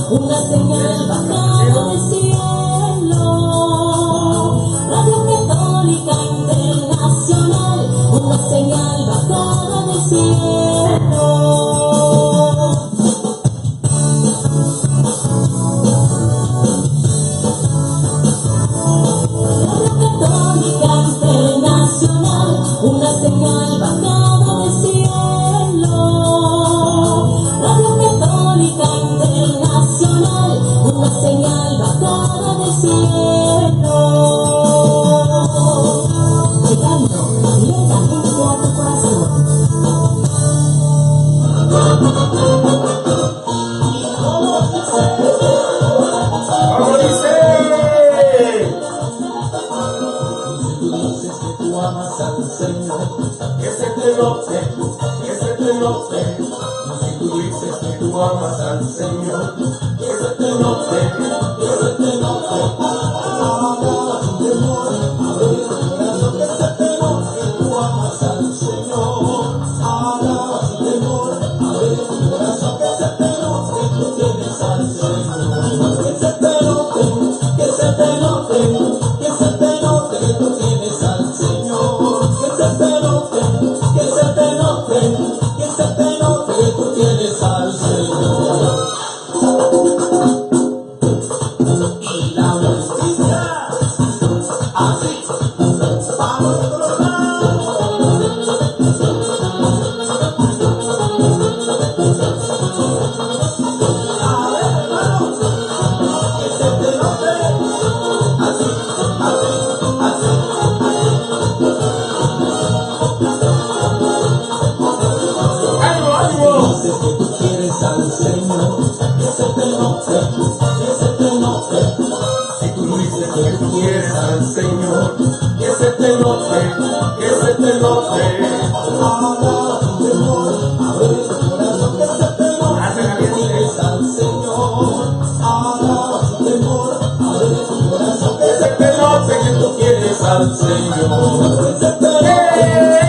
Una señal bajada del cielo, Radio Católica Internacional, una señal bajada del cielo. Radio Católica Internacional, una señal bajada del cielo. Radio Católica Internacional, una señal bajada del cielo. Llegando directamente a tu corazón. ¡Vamos, dice! Tú dices que tú amas al Señor, que se te note, que se te note. Si tú dices que tú amas al Señor, que se te note, que se te note. Alaba tu temor, abre tu corazón, que se te note que tú amas al Señor. Alaba tu temor, abre tu corazón, que se te note que tú tienes al Señor. Que se te note, que se te note, que se te note que tú tienes al Señor. Que se te note, que se te note, que se te note que tú tienes al Señor. Y la música así. Dices que tú quieres al Señor, que se te note, que se te note. Si tú dices que tú quieres al Señor, que se te note, que se te note. Habla tu temor, abre tu corazón, que se te note, que quieres al Señor. Habla tu temor, abre tu corazón, que se te note, que tú quieres al Señor. Que se te note,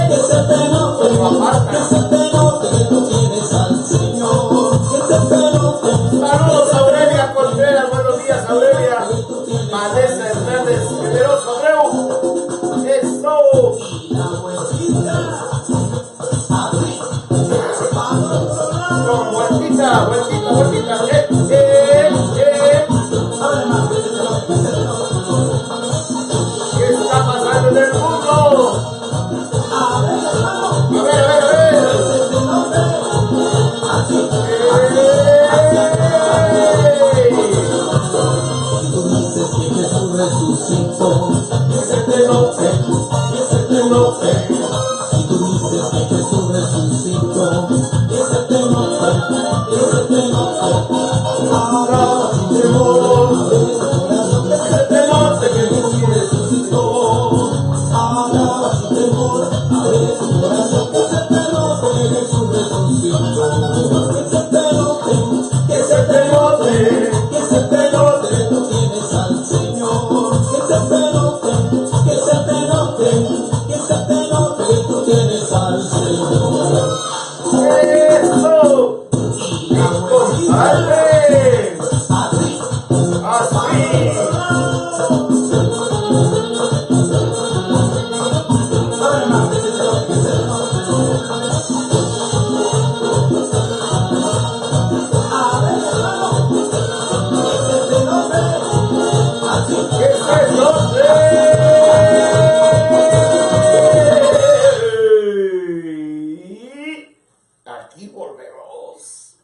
que se te note, que se te note, que tú quieres al Señor. Que se te note. Saludos a Aurelia Contreras, buenos días Aurelia. Vanessa Hernández, Generoso Abreu. Eso. La vueltita, Con vueltita, vueltita, vueltita. ¿Qué está pasando en el mundo? A ver, a ver, a ver. tú dices que Jesús resucitó, que se te note, que se te note. Si tú dices que Jesús resucitó, que se te note, que se te note. Ahora tu temor, abre tu corazón, que se te note que Jesús resucitó. Ahora tu temor, abre tu corazón, que se te note que Jesús resucitó. Que se te note, que se te note, que se te note que tú tienes al Señor. Que se te note, que se te note, que se te note que tú tienes al Señor. Eso. Compadre. Así. ¿Qué se note? Aquí volvemos.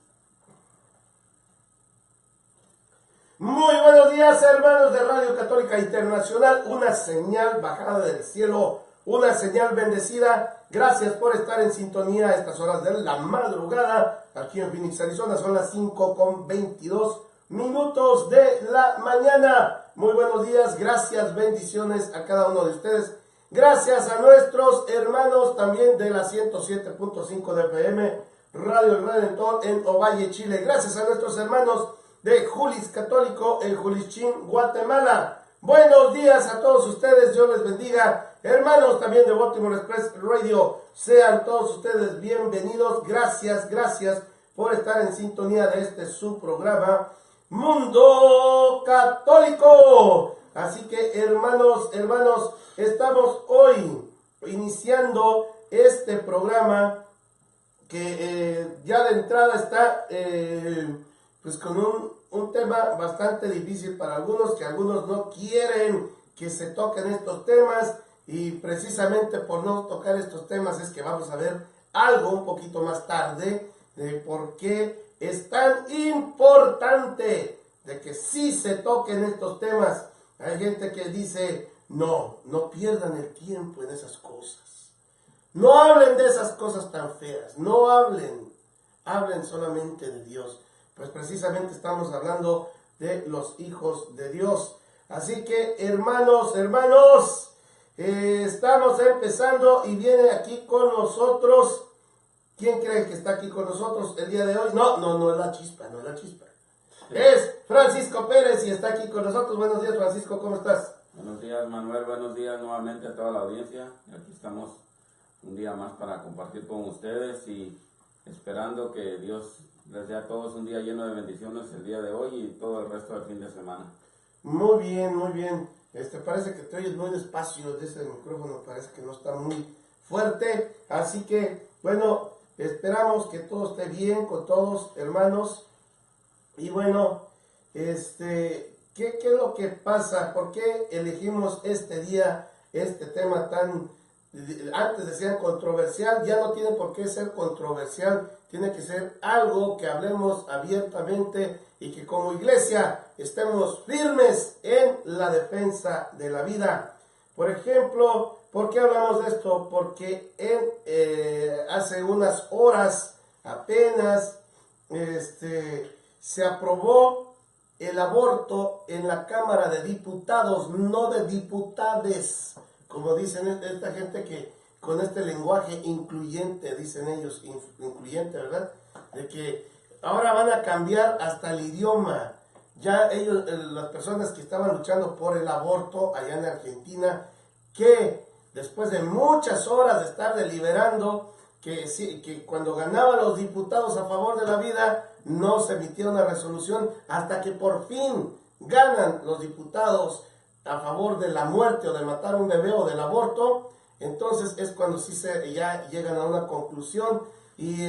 Muy buenos días, hermanos de Radio Católica Internacional, una señal bajada del cielo, una señal bendecida. Gracias por estar en sintonía a estas horas de la madrugada. Aquí en Phoenix, Arizona, son las 5:22 minutos de la mañana. Muy buenos días, gracias, bendiciones a cada uno de ustedes. Gracias a nuestros hermanos también de la 107.5 de FM, Radio El Redentor en Ovalle, Chile. Gracias a nuestros hermanos de Julis Católico en Julichín, Guatemala. Buenos días a todos ustedes, Dios les bendiga. Hermanos también de Baltimore Express Radio, sean todos ustedes bienvenidos. Gracias, gracias por estar en sintonía de este su programa Mundo Católico. Así que hermanos, estamos hoy iniciando este programa que ya de entrada está pues con un tema bastante difícil para algunos, que algunos no quieren que se toquen estos temas, y precisamente por no tocar estos temas es que vamos a ver algo un poquito más tarde de por qué es tan importante de que sí se toquen estos temas. Hay gente que dice, no pierdan el tiempo en esas cosas. No hablen de esas cosas tan feas, no hablen solamente de Dios. Pues precisamente estamos hablando de los hijos de Dios. Así que hermanos, estamos empezando y viene aquí con nosotros. ¿Quién cree que está aquí con nosotros el día de hoy? No es la chispa. Es Francisco Pérez y está aquí con nosotros. Buenos días, Francisco, ¿cómo estás? Buenos días, Manuel, buenos días nuevamente a toda la audiencia. Aquí estamos un día más para compartir con ustedes y esperando que Dios les dé a todos un día lleno de bendiciones el día de hoy y todo el resto del fin de semana. Muy bien. Parece que te oyes muy despacio de ese micrófono, parece que no está muy fuerte. Así que, bueno, esperamos que todo esté bien con todos, hermanos. Y bueno, ¿qué es lo que pasa? ¿Por qué elegimos este día, este tema tan antes decían controversial, ya no tiene por qué ser controversial, tiene que ser algo que hablemos abiertamente y que como iglesia estemos firmes en la defensa de la vida. Por ejemplo, ¿por qué hablamos de esto? Porque hace unas horas apenas se aprobó el aborto en la Cámara de Diputados, no de diputades, como dicen esta gente que con este lenguaje incluyente, dicen ellos, incluyente, ¿verdad? De que ahora van a cambiar hasta el idioma. Ya ellos, las personas que estaban luchando por el aborto allá en Argentina, que después de muchas horas de estar deliberando, que cuando ganaban los diputados a favor de la vida, no se emitía una resolución hasta que por fin ganan los diputados a favor de la muerte o de matar a un bebé o del aborto. Entonces es cuando sí ya llegan a una conclusión y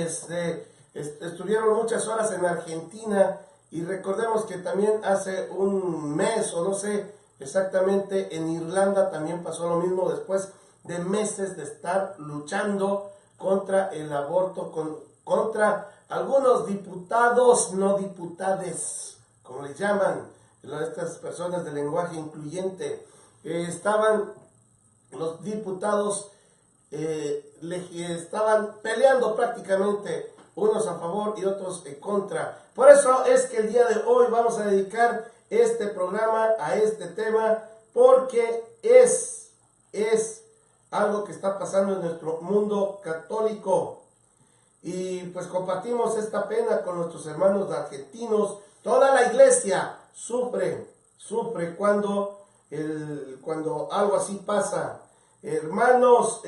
estuvieron muchas horas en Argentina y recordemos que también hace un mes o no sé exactamente en Irlanda también pasó lo mismo después de meses de estar luchando contra el aborto, contra algunos diputados, no diputades, como les llaman estas personas de lenguaje incluyente. Estaban los diputados, estaban peleando prácticamente, unos a favor y otros en contra. Por eso es que el día de hoy vamos a dedicar este programa a este tema, porque es algo que está pasando en nuestro mundo católico. Y pues compartimos esta pena con nuestros hermanos argentinos. Toda la iglesia sufre cuando algo así pasa. Hermanos,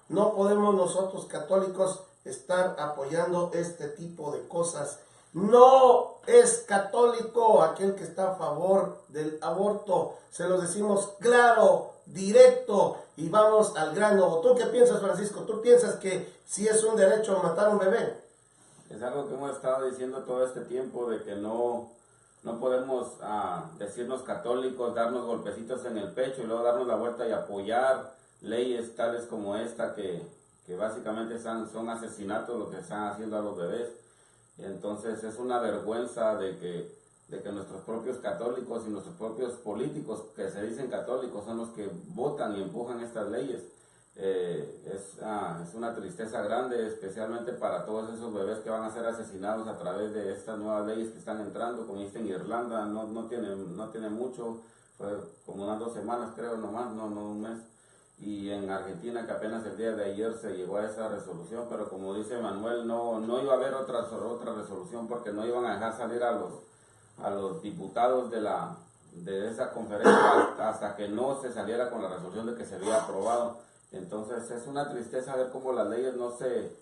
no podemos nosotros católicos estar apoyando este tipo de cosas. No es católico aquel que está a favor del aborto. Se lo decimos claro, directo y vamos al grano. ¿Tú qué piensas, Francisco? ¿Tú piensas que si es un derecho matar a un bebé? Es algo que hemos estado diciendo todo este tiempo, de que no podemos decirnos católicos, darnos golpecitos en el pecho y luego darnos la vuelta y apoyar leyes tales como esta que básicamente son asesinatos lo que están haciendo a los bebés. Entonces es una vergüenza de que nuestros propios católicos y nuestros propios políticos que se dicen católicos son los que votan y empujan estas leyes. Es una tristeza grande, especialmente para todos esos bebés que van a ser asesinados a través de estas nuevas leyes que están entrando, como dice en Irlanda, no tiene mucho, fue como unas 2 semanas creo nomás, no un mes. Y en Argentina, que apenas el día de ayer se llegó a esa resolución, pero como dice Manuel, no iba a haber otra resolución, porque no iban a dejar salir a los diputados de esa conferencia hasta que no se saliera con la resolución de que se había aprobado. Entonces es una tristeza ver cómo las leyes no se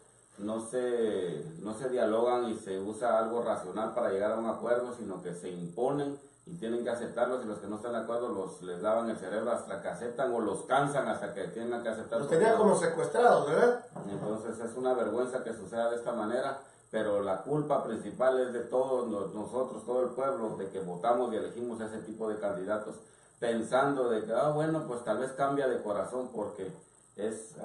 dialogan y se usa algo racional para llegar a un acuerdo, sino que se imponen y tienen que aceptarlos, y los que no están de acuerdo les lavan el cerebro hasta que aceptan, o los cansan hasta que tengan que aceptar. Los tenían como secuestrados, ¿verdad? Entonces es una vergüenza que suceda de esta manera, pero la culpa principal es de todos nosotros, todo el pueblo, de que votamos y elegimos ese tipo de candidatos, pensando de que, bueno, pues tal vez cambia de corazón, porque es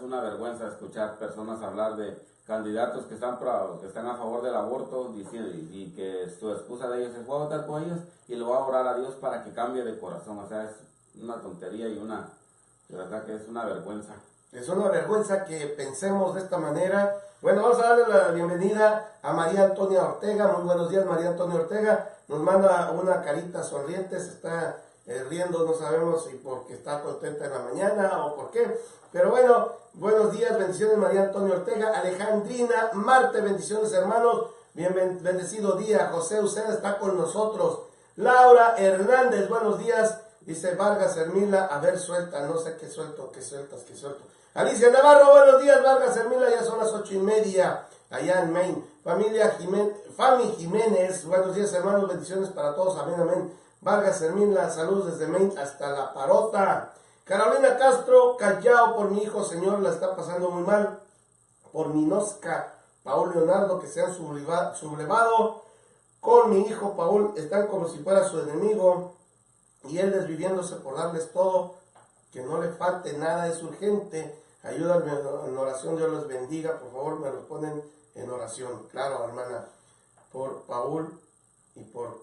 una vergüenza escuchar personas hablar de candidatos que están a favor del aborto y que su excusa de ellos es: voy a votar por ellos y le voy a orar a Dios para que cambie de corazón. O sea, es una tontería y de verdad que es una vergüenza. Es una vergüenza que pensemos de esta manera. Bueno, vamos a darle la bienvenida a María Antonia Ortega. Muy buenos días, María Antonia Ortega. Nos manda una carita sonriente, se está riendo, no sabemos si porque está contenta en la mañana o por qué. Pero bueno, buenos días, bendiciones María Antonia Ortega. Alejandrina Marte, bendiciones hermanos, bendecido día. José Uceda está con nosotros. Laura Hernández, buenos días. Dice Vargas Hermila, a ver, suelta, no sé qué suelto. Alicia Navarro, buenos días, Vargas Hermila, ya son las 8:30 allá en Maine. Fami Jiménez, buenos días hermanos, bendiciones para todos, amén, amén. Vargas Hermila, saludos desde Maine hasta La Parota. Carolina Castro, Callao, por mi hijo, Señor, la está pasando muy mal. Por mi Nosca, Paul Leonardo, que se han sublevado con mi hijo Paul, están como si fuera su enemigo, y él desviviéndose por darles todo que no le falte nada, es urgente. Ayúdame en oración, Dios los bendiga, por favor, me lo ponen en oración. Claro, hermana, por Paul y por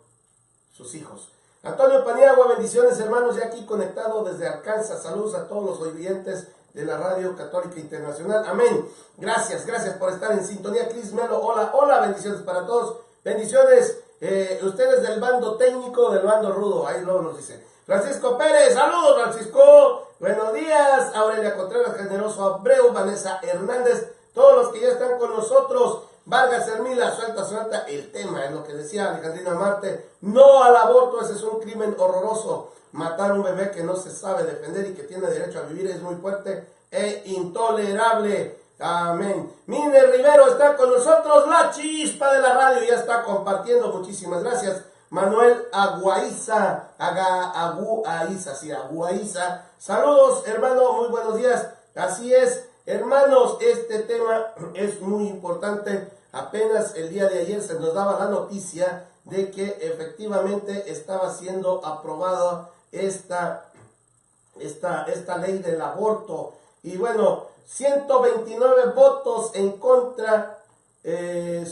sus hijos. Antonio Paniagua, bendiciones, hermanos, ya aquí conectado desde Arkansas. Saludos a todos los oyentes de la Radio Católica Internacional. Amén. Gracias por estar en sintonía. Cris Melo, hola, bendiciones para todos. Bendiciones, ustedes del bando técnico, del bando rudo. Ahí luego nos dice. Francisco Pérez, saludos, Francisco. Buenos días. Aurelia Contreras, Generoso Abreu, Vanessa Hernández, todos los que ya están con nosotros. Vargas Hermila, suelta el tema, es lo que decía Alejandrina Marte. No al aborto, ese es un crimen horroroso. Matar a un bebé que no se sabe defender y que tiene derecho a vivir es muy fuerte e intolerable. Amén. Mine Rivero está con nosotros, la chispa de la radio, ya está compartiendo. Muchísimas gracias. Manuel Aguaiza, Aguaiza. Saludos, hermano, muy buenos días. Así es, hermanos, este tema es muy importante. Apenas el día de ayer se nos daba la noticia de que efectivamente estaba siendo aprobada esta ley del aborto. Y bueno, 129 votos en contra,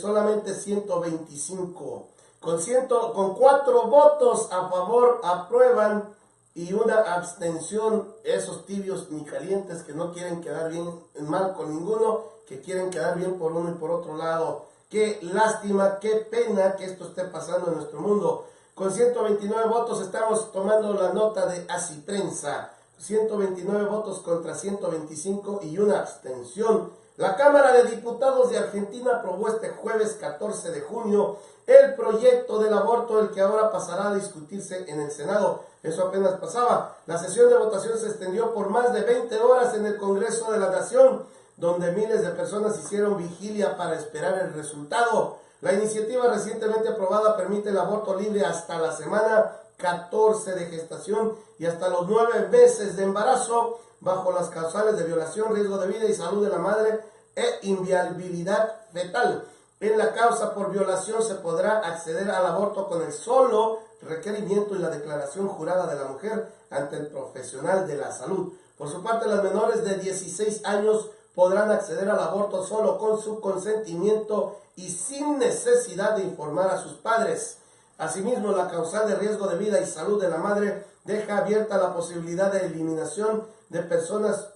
solamente 125. Con 4 votos a favor aprueban y una abstención, esos tibios ni calientes que no quieren quedar bien mal con ninguno, que quieren quedar bien por uno y por otro lado. Qué lástima, qué pena que esto esté pasando en nuestro mundo. Con 129 votos estamos tomando la nota de Así Prensa. 129 votos contra 125 y una abstención. La Cámara de Diputados de Argentina aprobó este jueves 14 de junio el proyecto del aborto, el que ahora pasará a discutirse en el Senado. Eso apenas pasaba. La sesión de votación se extendió por más de 20 horas en el Congreso de la Nación, donde miles de personas hicieron vigilia para esperar el resultado. La iniciativa recientemente aprobada permite el aborto libre hasta la semana 14 de gestación y hasta los 9 meses de embarazo, bajo las causales de violación, riesgo de vida y salud de la madre e inviabilidad fetal. En la causa por violación se podrá acceder al aborto con el solo requerimiento y la declaración jurada de la mujer ante el profesional de la salud. Por su parte, las menores de 16 años podrán acceder al aborto solo con su consentimiento y sin necesidad de informar a sus padres. Asimismo, la causal de riesgo de vida y salud de la madre deja abierta la posibilidad de eliminación de personas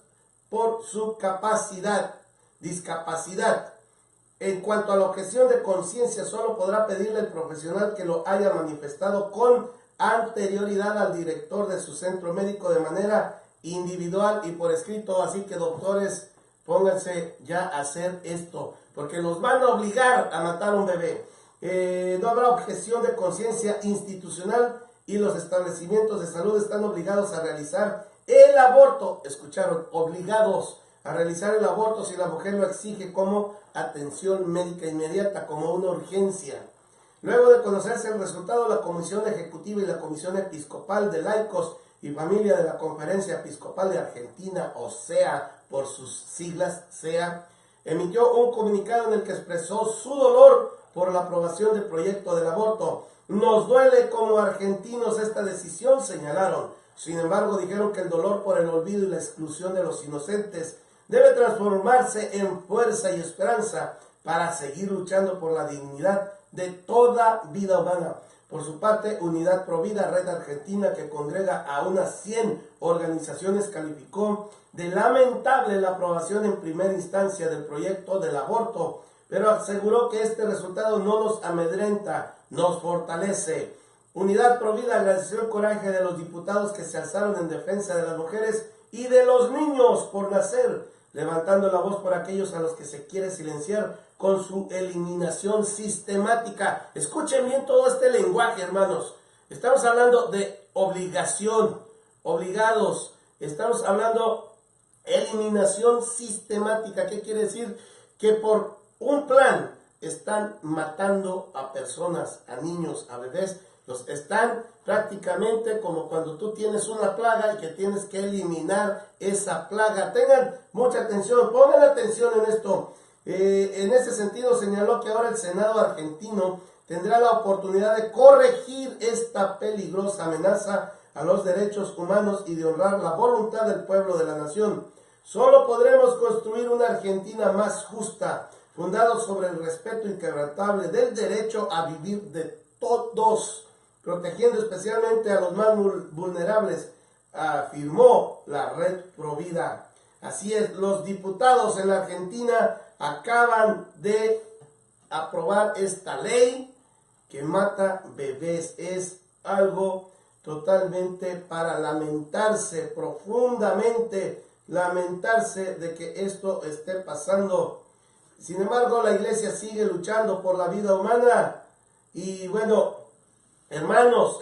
por su discapacidad. En cuanto a la objeción de conciencia, solo podrá pedirle el profesional que lo haya manifestado con anterioridad al director de su centro médico de manera individual y por escrito. Así que, doctores, pónganse ya a hacer esto, porque los van a obligar a matar a un bebé. No habrá objeción de conciencia institucional y los establecimientos de salud están obligados a realizar el aborto. ¿Escucharon? Obligados a realizar el aborto si la mujer lo exige como atención médica inmediata, como una urgencia. Luego de conocerse el resultado, la Comisión Ejecutiva y la Comisión Episcopal de Laicos y Familia de la Conferencia Episcopal de Argentina, o SEA, por sus siglas, SEA, emitió un comunicado en el que expresó su dolor por la aprobación del proyecto del aborto. Nos duele como argentinos esta decisión, señalaron. Sin embargo, dijeron que el dolor por el olvido y la exclusión de los inocentes debe transformarse en fuerza y esperanza para seguir luchando por la dignidad de toda vida humana. Por su parte, Unidad Provida, Red Argentina, que congrega a unas 100 organizaciones, calificó de lamentable la aprobación en primera instancia del proyecto del aborto, pero aseguró que este resultado no nos amedrenta, nos fortalece. Unidad Provida agradeció el coraje de los diputados que se alzaron en defensa de las mujeres y de los niños por nacer, levantando la voz por aquellos a los que se quiere silenciar con su eliminación sistemática. Escuchen bien todo este lenguaje, hermanos. Estamos hablando de obligación, obligados. Estamos hablando de eliminación sistemática. ¿Qué quiere decir? Que por un plan están matando a personas, a niños, a bebés. Los están prácticamente como cuando tú tienes una plaga y que tienes que eliminar esa plaga. Tengan mucha atención, pongan atención en esto. En ese sentido señaló que ahora el Senado argentino tendrá la oportunidad de corregir esta peligrosa amenaza a los derechos humanos y de honrar la voluntad del pueblo de la nación. Solo podremos construir una Argentina más justa, fundada sobre el respeto inquebrantable del derecho a vivir de todos, protegiendo especialmente a los más vulnerables, afirmó la Red Provida. Así es, los diputados en la Argentina acaban de aprobar esta ley que mata bebés. Es algo totalmente para lamentarse, profundamente lamentarse de que esto esté pasando. Sin embargo, la iglesia sigue luchando por la vida humana. Y bueno, hermanos,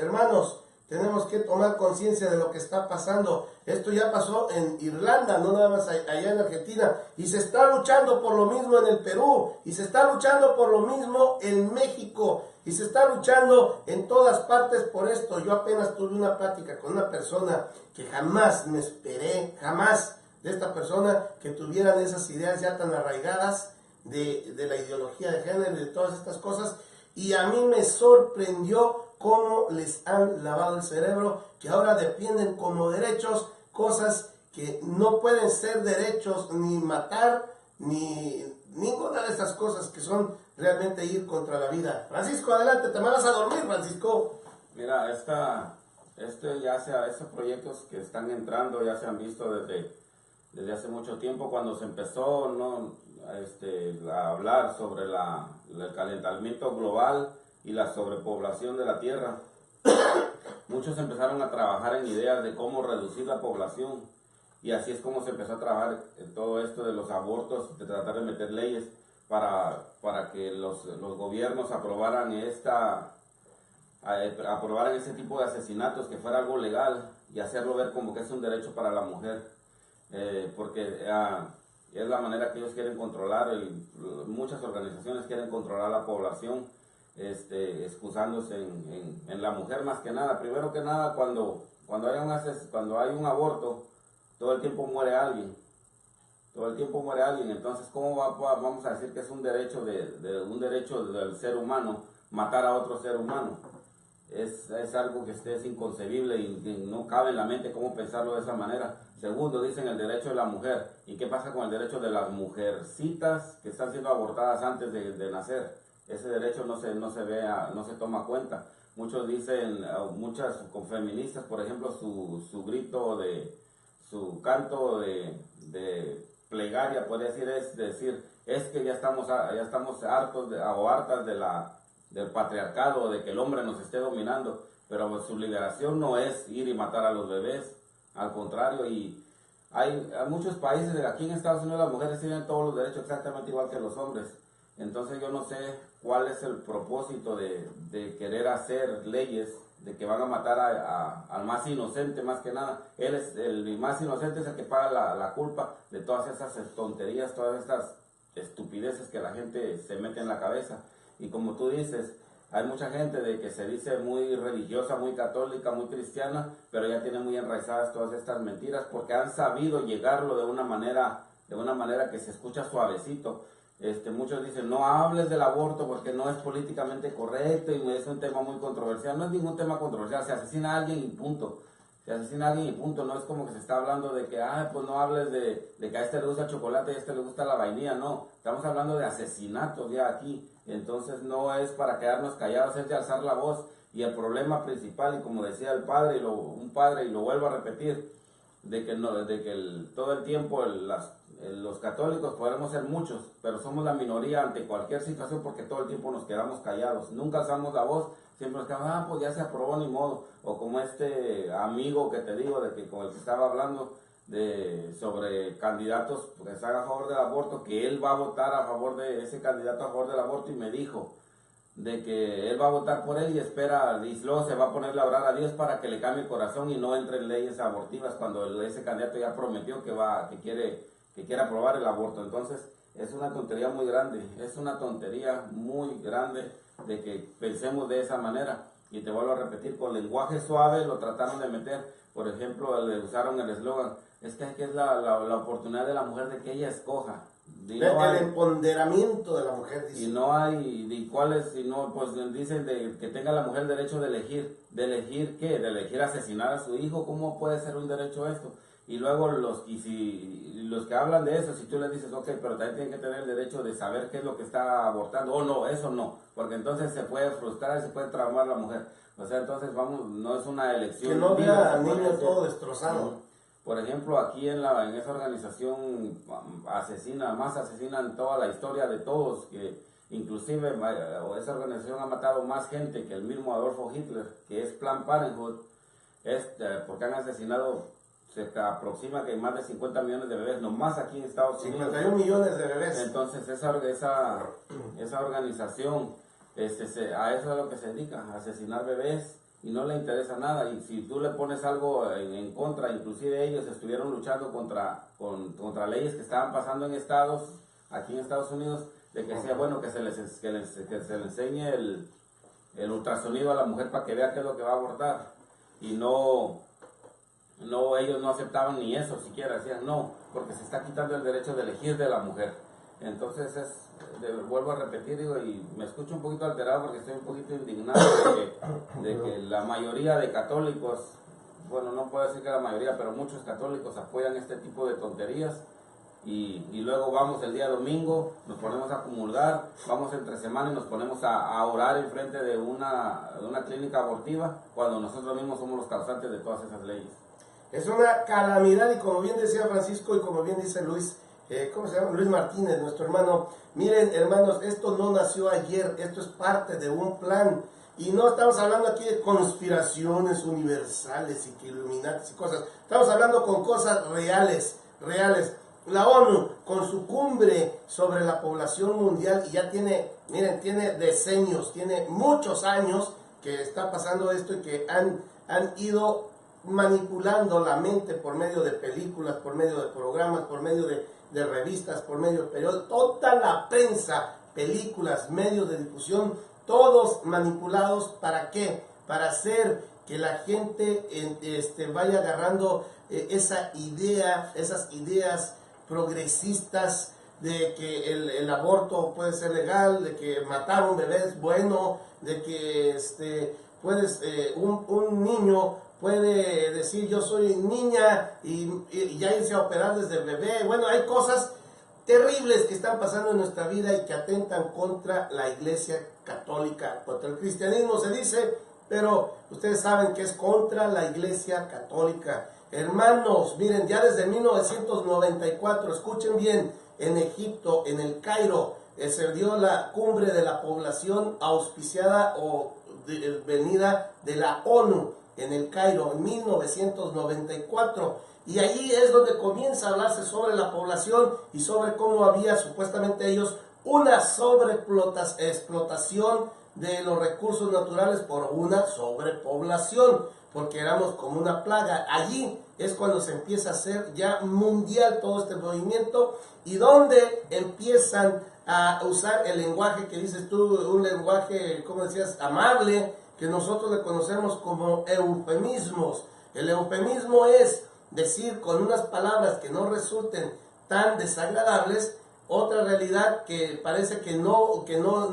tenemos que tomar conciencia de lo que está pasando. Esto ya pasó en Irlanda, no nada más allá en Argentina. Y se está luchando por lo mismo en el Perú. Y se está luchando por lo mismo en México. Y se está luchando en todas partes por esto. Yo apenas tuve una plática con una persona que jamás me esperé, jamás de esta persona que tuvieran esas ideas ya tan arraigadas de la ideología de género y de todas estas cosas. Y a mí me sorprendió cómo les han lavado el cerebro, que ahora defienden como derechos cosas que no pueden ser derechos, ni matar, ni ninguna de estas cosas que son realmente ir contra la vida. Francisco, adelante, te vas a dormir, Francisco. Mira, estos proyectos que están entrando ya se han visto desde hace mucho tiempo, cuando se empezó a hablar sobre el calentamiento global y la sobrepoblación de la tierra. Muchos empezaron a trabajar en ideas de cómo reducir la población, y así es como se empezó a trabajar en todo esto de los abortos, de tratar de meter leyes para que los gobiernos aprobaran ese tipo de asesinatos, que fuera algo legal, y hacerlo ver como que es un derecho para la mujer, porque es la manera que ellos quieren controlar, y muchas organizaciones quieren controlar la población, excusándose en la mujer más que nada. Primero que nada, cuando hay un aborto, todo el tiempo muere alguien. Entonces, ¿cómo vamos a decir que es un derecho del ser humano matar a otro ser humano? Es algo que es inconcebible y no cabe en la mente cómo pensarlo de esa manera. Segundo, dicen el derecho de la mujer. ¿Y qué pasa con el derecho de las mujercitas que están siendo abortadas antes de nacer? Ese derecho no se toma cuenta. Muchos dicen, muchas feministas, por ejemplo, su canto de plegaria, puede decir, es que ya estamos hartos o hartas del patriarcado, de que el hombre nos esté dominando. Pero su liberación no es ir y matar a los bebés, al contrario. Y hay muchos países, aquí en Estados Unidos las mujeres tienen todos los derechos exactamente igual que los hombres. Entonces yo no sé cuál es el propósito de querer hacer leyes de que van a matar al más inocente, más que nada. El más inocente es el que paga la culpa de todas esas tonterías, todas estas estupideces que la gente se mete en la cabeza. Y como tú dices, hay mucha gente de que se dice muy religiosa, muy católica, muy cristiana, pero ya tiene muy enraizadas todas estas mentiras, porque han sabido llegarlo de una manera que se escucha suavecito. Muchos dicen, no hables del aborto porque no es políticamente correcto y es un tema muy controversial. No es ningún tema controversial, se asesina a alguien y punto. No es como que se está hablando de que, pues no hables de que a este le gusta el chocolate y a este le gusta la vainilla. No, estamos hablando de asesinatos ya aquí. Entonces no es para quedarnos callados, es de alzar la voz. Y el problema principal, y como decía el padre, un padre, y lo vuelvo a repetir, todo el tiempo los católicos podemos ser muchos, pero somos la minoría ante cualquier situación, porque todo el tiempo nos quedamos callados, nunca alzamos la voz, siempre nos quedamos, pues ya se aprobó, ni modo. O como este amigo que te digo, con el que estaba hablando sobre candidatos que están a favor del aborto, que él va a votar a favor de ese candidato a favor del aborto, y me dijo de que él va a votar por él y espera, y luego se va a ponerle a orar a Dios para que le cambie el corazón y no entre en leyes abortivas, cuando ese candidato ya prometió que quiere aprobar el aborto. Entonces es una tontería muy grande, de que pensemos de esa manera. Y te vuelvo a repetir, con lenguaje suave lo trataron de meter, Por ejemplo, le usaron el eslogan, es que es la oportunidad de la mujer de que ella escoja. El empoderamiento de la mujer, dice. Y no hay, ¿y cuáles? Si no, pues dicen que tenga la mujer derecho de elegir. ¿De elegir qué? ¿De elegir asesinar a su hijo? ¿Cómo puede ser un derecho esto? Y luego los que hablan de eso, si tú les dices, ok, pero también tienen que tener el derecho de saber qué es lo que está abortando, o no, eso no, porque entonces se puede frustrar y se puede traumar la mujer. O sea, entonces no es una elección. Que no vea al libre, niño todo destrozado. Por ejemplo, aquí en esa organización asesinan toda la historia de todos, que inclusive esa organización ha matado más gente que el mismo Adolfo Hitler, que es Planned Parenthood, porque han asesinado, se aproxima que hay más de 50 millones de bebés, nomás aquí en Estados Unidos. 51 millones de bebés. Entonces esa organización, a eso es a lo que se dedica, a asesinar bebés, y no le interesa nada. Y si tú le pones algo en contra, inclusive ellos estuvieron luchando contra leyes que estaban pasando aquí en Estados Unidos, de que sea bueno que se le enseñe el ultrasonido a la mujer para que vea qué es lo que va a abortar. Y ellos no aceptaban ni eso siquiera, decían no, porque se está quitando el derecho de elegir de la mujer. Entonces vuelvo a repetir, digo, y me escucho un poquito alterado porque estoy un poquito indignado de que la mayoría de católicos, bueno, no puedo decir que la mayoría, pero muchos católicos apoyan este tipo de tonterías. Y luego vamos el día domingo, nos ponemos a comulgar, vamos entre semana y nos ponemos a orar enfrente de una clínica abortiva, cuando nosotros mismos somos los causantes de todas esas leyes. Es una calamidad, y como bien decía Francisco y como bien dice Luis, ¿cómo se llama? Luis Martínez, nuestro hermano. Miren, hermanos, esto no nació ayer, esto es parte de un plan. Y no estamos hablando aquí de conspiraciones universales y que Illuminati y cosas. Estamos hablando con cosas reales. La ONU, con su cumbre sobre la población mundial, y ya tiene decenios, tiene muchos años que está pasando esto, y que han ido manipulando la mente por medio de películas, por medio de programas, por medio de revistas, por medio de periódicos, toda la prensa, películas, medios de difusión, todos manipulados. ¿Para qué? Para hacer que la gente vaya agarrando esas ideas progresistas de que el aborto puede ser legal, de que matar a un bebé es bueno, de que un niño puede decir yo soy niña y ya irse a operar desde el bebé. Bueno, hay cosas terribles que están pasando en nuestra vida y que atentan contra la Iglesia Católica, contra el cristianismo se dice, pero ustedes saben que es contra la Iglesia Católica. Hermanos, miren, ya desde 1994, escuchen bien, en Egipto, en el Cairo, se dio la cumbre de la población auspiciada o venida de la ONU en el Cairo en 1994, y allí es donde comienza a hablarse sobre la población y sobre cómo había supuestamente ellos una sobreexplotación de los recursos naturales por una sobrepoblación, porque éramos como una plaga. Allí es cuando se empieza a hacer ya mundial todo este movimiento, y donde empiezan a usar el lenguaje que dices tú, un lenguaje, como decías, amable, que nosotros le conocemos como eufemismos. El eufemismo es decir con unas palabras que no resulten tan desagradables otra realidad que parece que no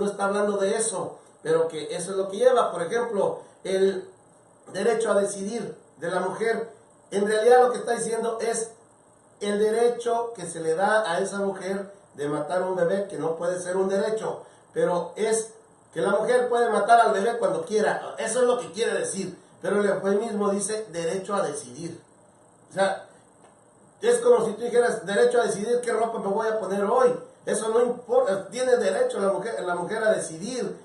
está hablando de eso, pero que eso es lo que lleva. Por ejemplo, el derecho a decidir de la mujer, en realidad lo que está diciendo es el derecho que se le da a esa mujer de matar a un bebé, que no puede ser un derecho, pero es que la mujer puede matar al bebé cuando quiera. Eso es lo que quiere decir, pero el eufemismo dice derecho a decidir. O sea, es como si tú dijeras derecho a decidir qué ropa me voy a poner hoy. Eso no importa, tiene derecho la mujer a decidir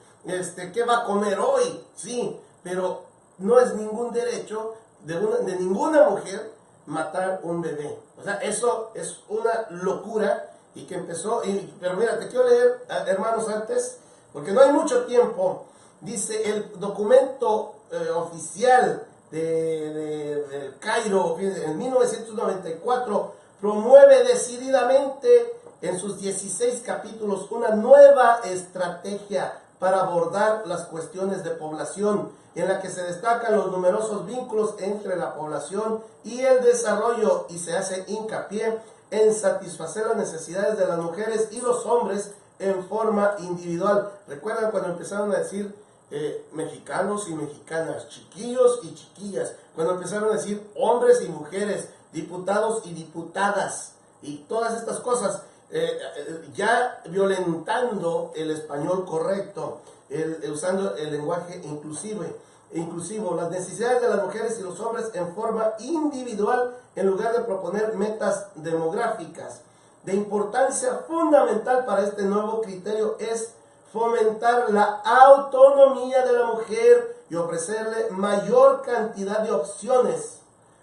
qué va a comer hoy, sí, pero no es ningún derecho de ninguna mujer matar un bebé. O sea, eso es una locura, y que empezó, pero mira, te quiero leer, hermanos, antes, porque no hay mucho tiempo. Dice el documento oficial del Cairo en 1994, promueve decididamente en sus 16 capítulos una nueva estrategia para abordar las cuestiones de población, en la que se destacan los numerosos vínculos entre la población y el desarrollo, y se hace hincapié en satisfacer las necesidades de las mujeres y los hombres en forma individual. ¿Recuerdan cuando empezaron a decir mexicanos y mexicanas, chiquillos y chiquillas? Cuando empezaron a decir hombres y mujeres, diputados y diputadas, y todas estas cosas, ya violentando el español correcto, usando el lenguaje inclusivo, las necesidades de las mujeres y los hombres en forma individual, en lugar de proponer metas demográficas. De importancia fundamental para este nuevo criterio es fomentar la autonomía de la mujer y ofrecerle mayor cantidad de opciones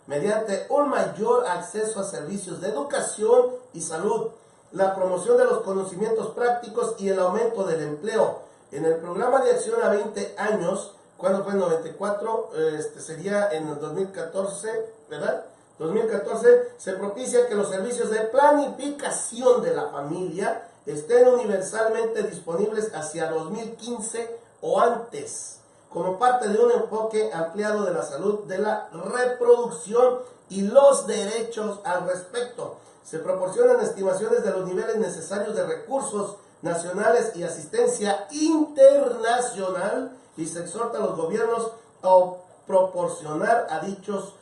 mediante un mayor acceso a servicios de educación y salud, la promoción de los conocimientos prácticos y el aumento del empleo. En el programa de acción a 20 años, ¿cuándo fue? En 94, sería en el 2014, ¿verdad? 2014, se propicia que los servicios de planificación de la familia estén universalmente disponibles hacia 2015 o antes, como parte de un enfoque ampliado de la salud, de la reproducción y los derechos al respecto. Se proporcionan estimaciones de los niveles necesarios de recursos nacionales y asistencia internacional, y se exhorta a los gobiernos a proporcionar a dichos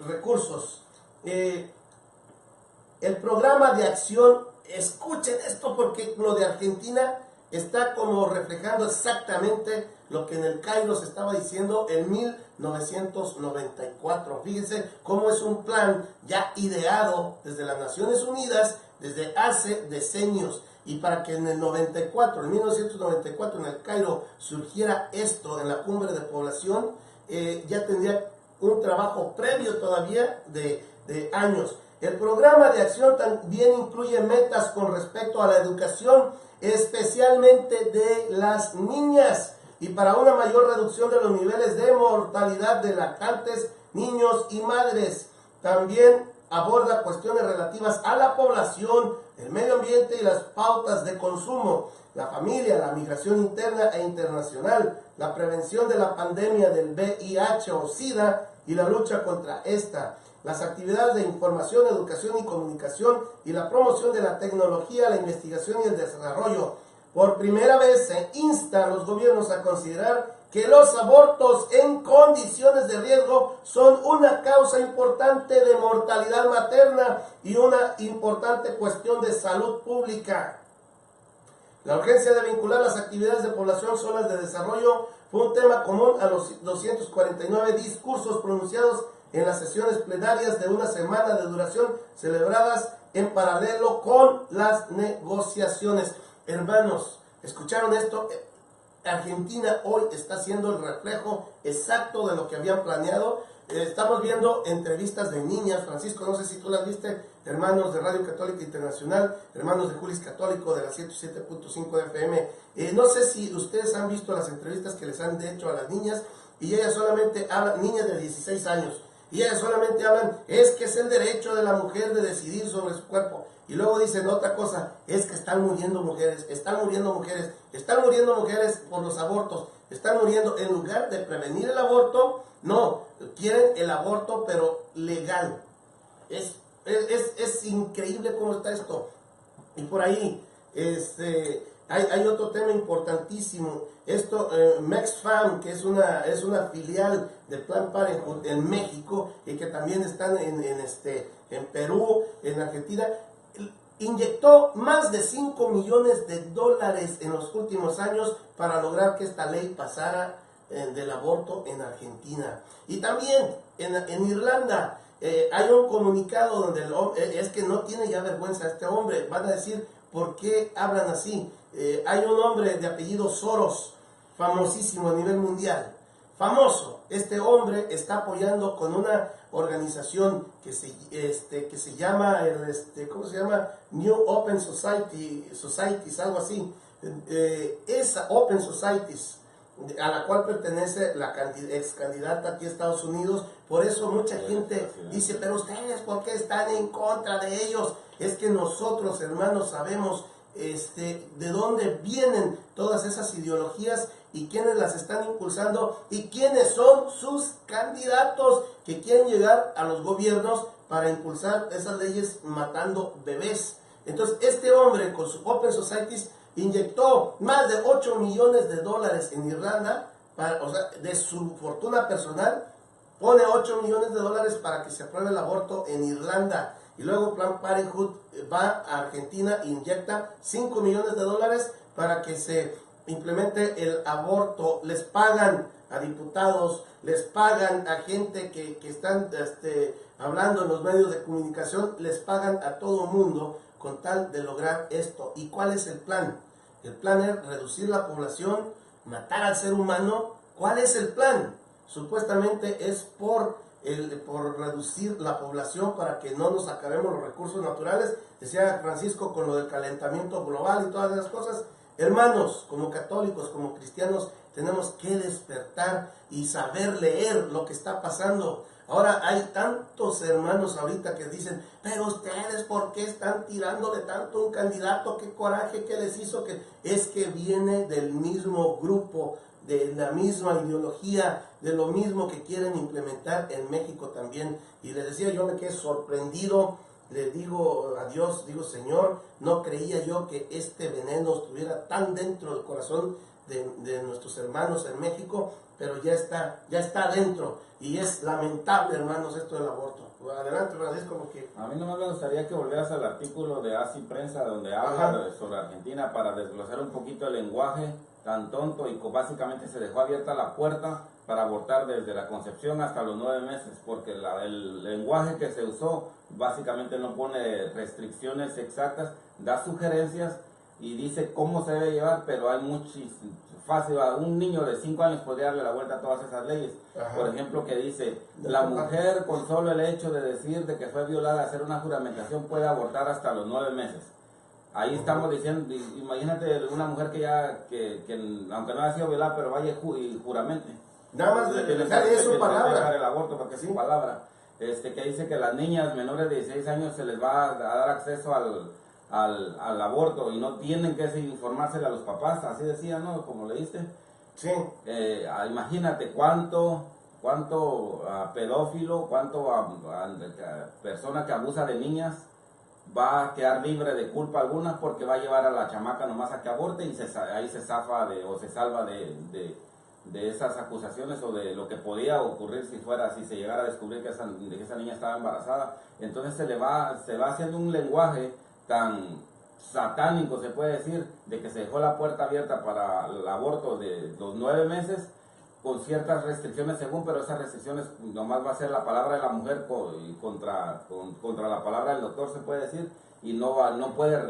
recursos. El programa de acción, escuchen esto porque lo de Argentina está como reflejando exactamente lo que en el Cairo se estaba diciendo en 1994. Fíjense cómo es un plan ya ideado desde las Naciones Unidas desde hace decenios, y para que en el 1994 en el Cairo surgiera esto en la cumbre de población, ya tendría un trabajo previo todavía de años. El programa de acción también incluye metas con respecto a la educación, especialmente de las niñas, y para una mayor reducción de los niveles de mortalidad de lactantes, niños y madres. También aborda cuestiones relativas a la población, el medio ambiente y las pautas de consumo, la familia, la migración interna e internacional, la prevención de la pandemia del VIH o SIDA y la lucha contra esta, las actividades de información, educación y comunicación, y la promoción de la tecnología, la investigación y el desarrollo. Por primera vez se insta a los gobiernos a considerar que los abortos en condiciones de riesgo son una causa importante de mortalidad materna y una importante cuestión de salud pública. La urgencia de vincular las actividades de población solas de desarrollo fue un tema común a los 249 discursos pronunciados en las sesiones plenarias de una semana de duración celebradas en paralelo con las negociaciones. Hermanos, ¿escucharon esto? Argentina hoy está siendo el reflejo exacto de lo que habían planeado. Estamos viendo entrevistas de niñas. Francisco, no sé si tú las viste, hermanos de Radio Católica Internacional, hermanos de Julis Católico de la 107.5 de FM. No sé si ustedes han visto las entrevistas que les han hecho a las niñas, y ellas solamente hablan, niñas de 16 años, y ellas solamente hablan, es que es el derecho de la mujer de decidir sobre su cuerpo. Y luego dicen otra cosa, es que están muriendo mujeres, están muriendo mujeres por los abortos, están muriendo. En lugar de prevenir el aborto, no, quieren el aborto pero legal. Es increíble cómo está esto. Y por ahí, hay otro tema importantísimo. Esto, MexFam, que es una filial de Planned Parenthood en México, y que también están en Perú, en Argentina, inyectó más de $5 millones en los últimos años para lograr que esta ley pasara del aborto en Argentina. Y también en Irlanda hay un comunicado donde es que no tiene ya vergüenza este hombre. Van a decir, ¿por qué hablan así? Hay un hombre de apellido Soros, famosísimo a nivel mundial, famoso. Este hombre está apoyando con una organización que se llama, ¿cómo se llama? New Open Societies, algo así. Esa Open Societies, a la cual pertenece la ex candidata aquí a Estados Unidos. Por eso mucha gente dice, pero ustedes, ¿por qué están en contra de ellos? Es que nosotros, hermanos, sabemos de dónde vienen todas esas ideologías y quiénes las están impulsando y quiénes son sus candidatos que quieren llegar a los gobiernos para impulsar esas leyes matando bebés. Entonces este hombre con su Open Societies inyectó más de 8 millones de dólares en Irlanda, o sea, de su fortuna personal, pone 8 millones de dólares para que se apruebe el aborto en Irlanda. Y luego Planned Parenthood va a Argentina e inyecta 5 millones de dólares para que se implemente el aborto. Les pagan a diputados, les pagan a gente que están hablando en los medios de comunicación, les pagan a todo mundo con tal de lograr esto. ¿Y cuál es el plan? El plan es reducir la población, matar al ser humano. ¿Cuál es el plan? Supuestamente es por reducir la población para que no nos acabemos los recursos naturales. Decía Francisco con lo del calentamiento global y todas esas cosas. Hermanos, como católicos, como cristianos, tenemos que despertar y saber leer lo que está pasando. Ahora hay tantos hermanos ahorita que dicen, pero ustedes, ¿por qué están tirándole tanto a un candidato? ¿Qué coraje que les hizo? Que es que viene del mismo grupo, de la misma ideología, de lo mismo que quieren implementar en México también. Y les decía, yo me quedé sorprendido, le digo a Dios, digo, Señor, no creía yo que este veneno estuviera tan dentro del corazón de nuestros hermanos en México, pero ya está dentro, y es lamentable, hermanos, esto del aborto. Adelante, Francisco, porque... A mí nomás me gustaría que volvieras al artículo de Así Prensa, donde habla sobre Argentina, para desglosar un poquito el lenguaje tan tonto, y básicamente se dejó abierta la puerta para abortar desde la concepción hasta los 9 meses, porque el lenguaje que se usó básicamente no pone restricciones exactas, da sugerencias y dice cómo se debe llevar, pero hay muchísimo fácil. Un niño de 5 años podría darle la vuelta a todas esas leyes. Por ejemplo, que dice, la mujer con solo el hecho de decir de que fue violada, hacer una juramentación, puede abortar hasta los 9 meses. Ahí estamos diciendo, imagínate una mujer que aunque no haya sido violada, pero vaya y juramente. Nada más de dejar su palabra. El aborto, porque es su palabra. Que dice que las niñas menores de 16 años se les va a dar acceso al aborto y no tienen que informársele a los papás, así decía, ¿no? Como leíste. Sí. Imagínate cuánto pedófilo, cuánto persona que abusa de niñas va a quedar libre de culpa alguna, porque va a llevar a la chamaca nomás a que aborte y ahí se zafa o se salva de esas acusaciones o de lo que podía ocurrir si se llegara a descubrir que esa niña estaba embarazada. Entonces se va haciendo un lenguaje tan satánico, se puede decir, de que se dejó la puerta abierta para el aborto de los 9 meses, con ciertas restricciones pero esas restricciones nomás va a ser la palabra de la mujer contra la palabra del doctor, se puede decir, y no puede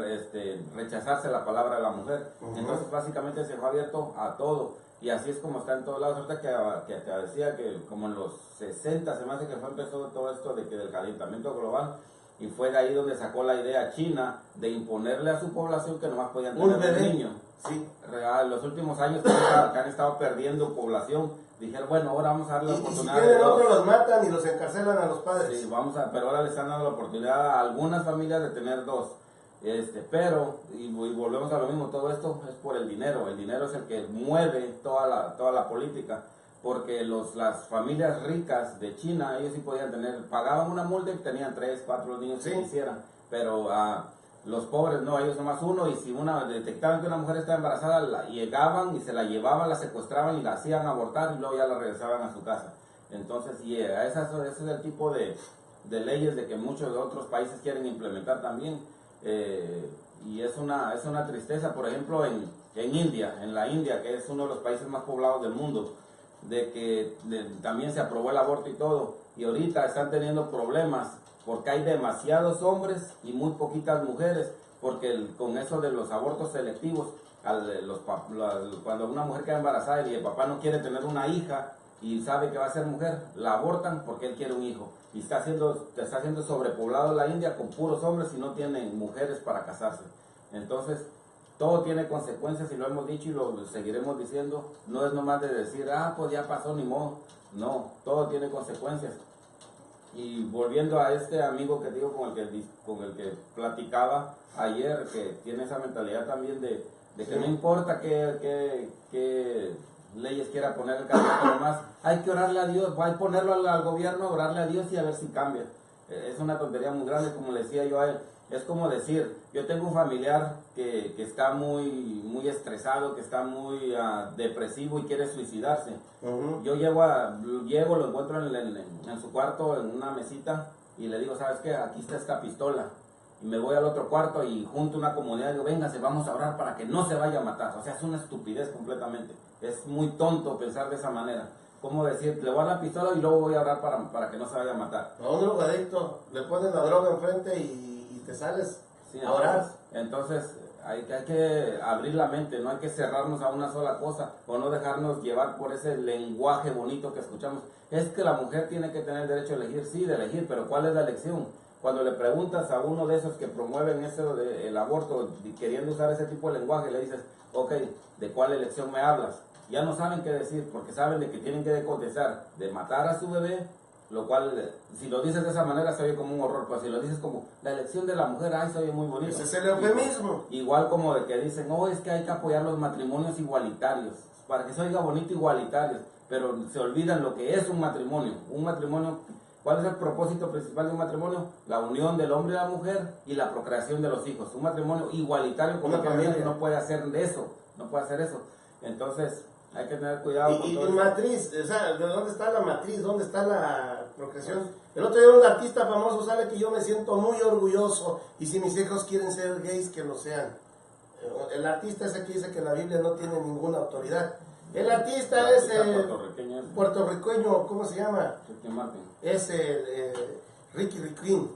rechazarse la palabra de la mujer. Entonces básicamente se fue abierto a todo, y así es como está en todos lados. Ahorita que te decía que como en los 60 se me hace que empezó todo esto del calentamiento global, y fue de ahí donde sacó la idea China de imponerle a su población que nomás podían tener un niño. Sí. En los últimos años que han estado perdiendo población, dijeron, bueno, ahora vamos a darle la oportunidad. Y si tienen otros, los matan y los encarcelan a los padres. Sí, pero ahora les están dando la oportunidad a algunas familias de tener 2. Pero, y volvemos a lo mismo, todo esto es por el dinero. El dinero es el que mueve toda la política, porque las familias ricas de China, ellos sí podían pagaban una multa y tenían 3, 4 niños que quisieran, pero los pobres no, ellos nomás uno, y si detectaban que una mujer estaba embarazada, llegaban y se la llevaban, la secuestraban y la hacían abortar, y luego ya la regresaban a su casa. Entonces, ese es el tipo de leyes de que muchos de otros países quieren implementar también, y es una tristeza. Por ejemplo, en la India, que es uno de los países más poblados del mundo, de que también se aprobó el aborto y todo, y ahorita están teniendo problemas porque hay demasiados hombres y muy poquitas mujeres, porque con eso de los abortos selectivos, cuando una mujer queda embarazada y el papá no quiere tener una hija y sabe que va a ser mujer, la abortan porque él quiere un hijo, y está siendo sobrepoblado la India con puros hombres y no tienen mujeres para casarse. Entonces todo tiene consecuencias, y lo hemos dicho y lo seguiremos diciendo. No es nomás de decir, pues ya pasó, ni modo. No, todo tiene consecuencias. Y volviendo a este amigo que digo con el que platicaba ayer, que tiene esa mentalidad también de que no importa qué leyes quiera poner el candidato, más hay que orarle a Dios, hay que ponerlo al gobierno, orarle a Dios y a ver si cambia. Es una tontería muy grande, como le decía yo a él. Es como decir, yo tengo un familiar que está muy estresado, que está muy depresivo y quiere suicidarse. Yo llego, lo encuentro en su cuarto, en una mesita, y le digo, ¿sabes qué? Aquí está esta pistola. Y me voy al otro cuarto y junto a una comunidad y digo, véngase, vamos a orar para que no se vaya a matar. O sea, es una estupidez completamente. Es muy tonto pensar de esa manera. ¿Cómo decir? Le voy a dar la pistola y luego voy a orar para que no se vaya a matar. A un drogadicto le pones la droga enfrente y te sales a orar. Entonces hay que abrir la mente, no hay que cerrarnos a una sola cosa o no dejarnos llevar por ese lenguaje bonito que escuchamos. Es que la mujer tiene que tener derecho a elegir, sí, de elegir, pero ¿cuál es la elección? Cuando le preguntas a uno de esos que promueven eso del aborto, queriendo usar ese tipo de lenguaje, le dices, ok, ¿de cuál elección me hablas? Ya no saben qué decir, porque saben de que tienen que contestar de matar a su bebé, lo cual, si lo dices de esa manera, se oye como un horror, pues si lo dices como la elección de la mujer, ay, se oye muy bonito. Ese es el eufemismo. Igual como de que dicen, oh, es que hay que apoyar los matrimonios igualitarios, para que se oiga bonito igualitarios, pero se olvidan lo que es un matrimonio. Un matrimonio, ¿cuál es el propósito principal de un matrimonio? La unión del hombre y la mujer y la procreación de los hijos. Un matrimonio igualitario como Una familia. no puede hacer eso, no puede hacer eso. Entonces, hay que tener cuidado con Y todo eso. matriz, o sea, ¿de dónde está la matriz? ¿Dónde está la procreación? El otro día un artista famoso sale que yo me siento muy orgulloso y si mis hijos quieren ser gays, que lo sean. El artista ese que dice que la Biblia no tiene ninguna autoridad. El artista es puertorriqueño, ¿cómo se llama? Ricky Martin. Es Ricky Ricklin.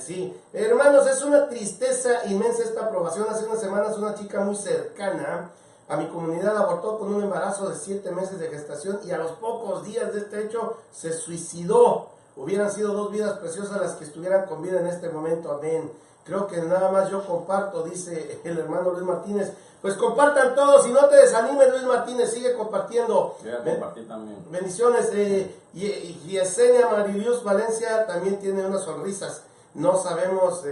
Sí, hermanos, es una tristeza inmensa esta aprobación. Hace unas semanas una chica muy cercana a mi comunidad abortó con un embarazo de 7 meses de gestación y a los pocos días de este hecho se suicidó. Hubieran sido 2 vidas preciosas las que estuvieran con vida en este momento, amén. Creo que nada más yo comparto, dice el hermano Luis Martínez. Pues compartan todos y no te desanimes, Luis Martínez, sigue compartiendo. Voy a compartir también. Bendiciones. Y Yesenia Marilius Valencia también tiene unas sonrisas. No sabemos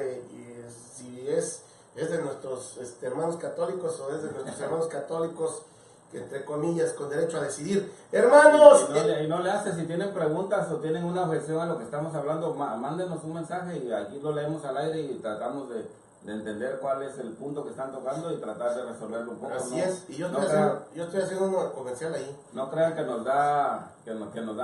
si es de nuestros hermanos católicos o es de nuestros hermanos católicos, que entre comillas, con derecho a decidir. Hermanos. Y no le hace, si tienen preguntas o tienen una objeción a lo que estamos hablando, mándenos un mensaje y aquí lo leemos al aire y tratamos de entender cuál es el punto que están tocando y tratar de resolverlo un poco. Así ¿no? es, y yo no estoy haciendo una comercial ahí. No crean que nos da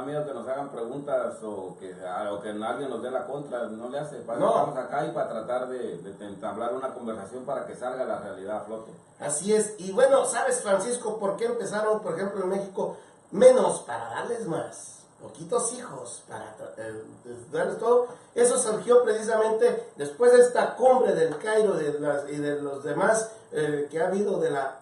miedo que nos hagan preguntas o que alguien nos dé la contra, no le hace. Para eso estamos acá y para tratar de entablar una conversación para que salga la realidad a flote. Así es, y bueno, ¿sabes, Francisco, por qué empezaron, por ejemplo, en México, menos para darles más? Poquitos hijos para darles todo. Eso surgió precisamente después de esta cumbre del Cairo y de los demás que ha habido de la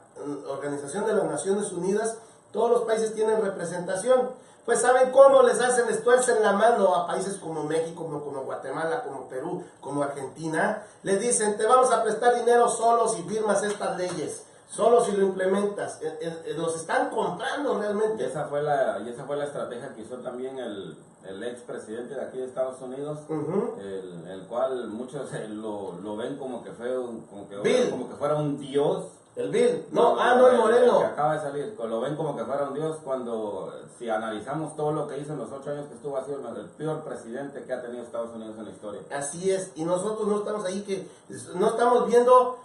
Organización de las Naciones Unidas. Todos los países tienen representación. Pues ¿saben cómo les tuercen la mano a países como México, como Guatemala, como Perú, como Argentina? Les dicen, te vamos a prestar dinero solo si firmas estas leyes. Solo si lo implementas. Los están comprando realmente. Y esa fue la estrategia que hizo también el expresidente de aquí de Estados Unidos, el cual muchos lo ven como que fuera un dios. El Bill, el Moreno. Que acaba de salir, lo ven como que fuera un dios cuando, si analizamos todo lo que hizo en los 8 años que estuvo, ha sido el peor presidente que ha tenido Estados Unidos en la historia. Así es, y nosotros no estamos ahí, no estamos viendo,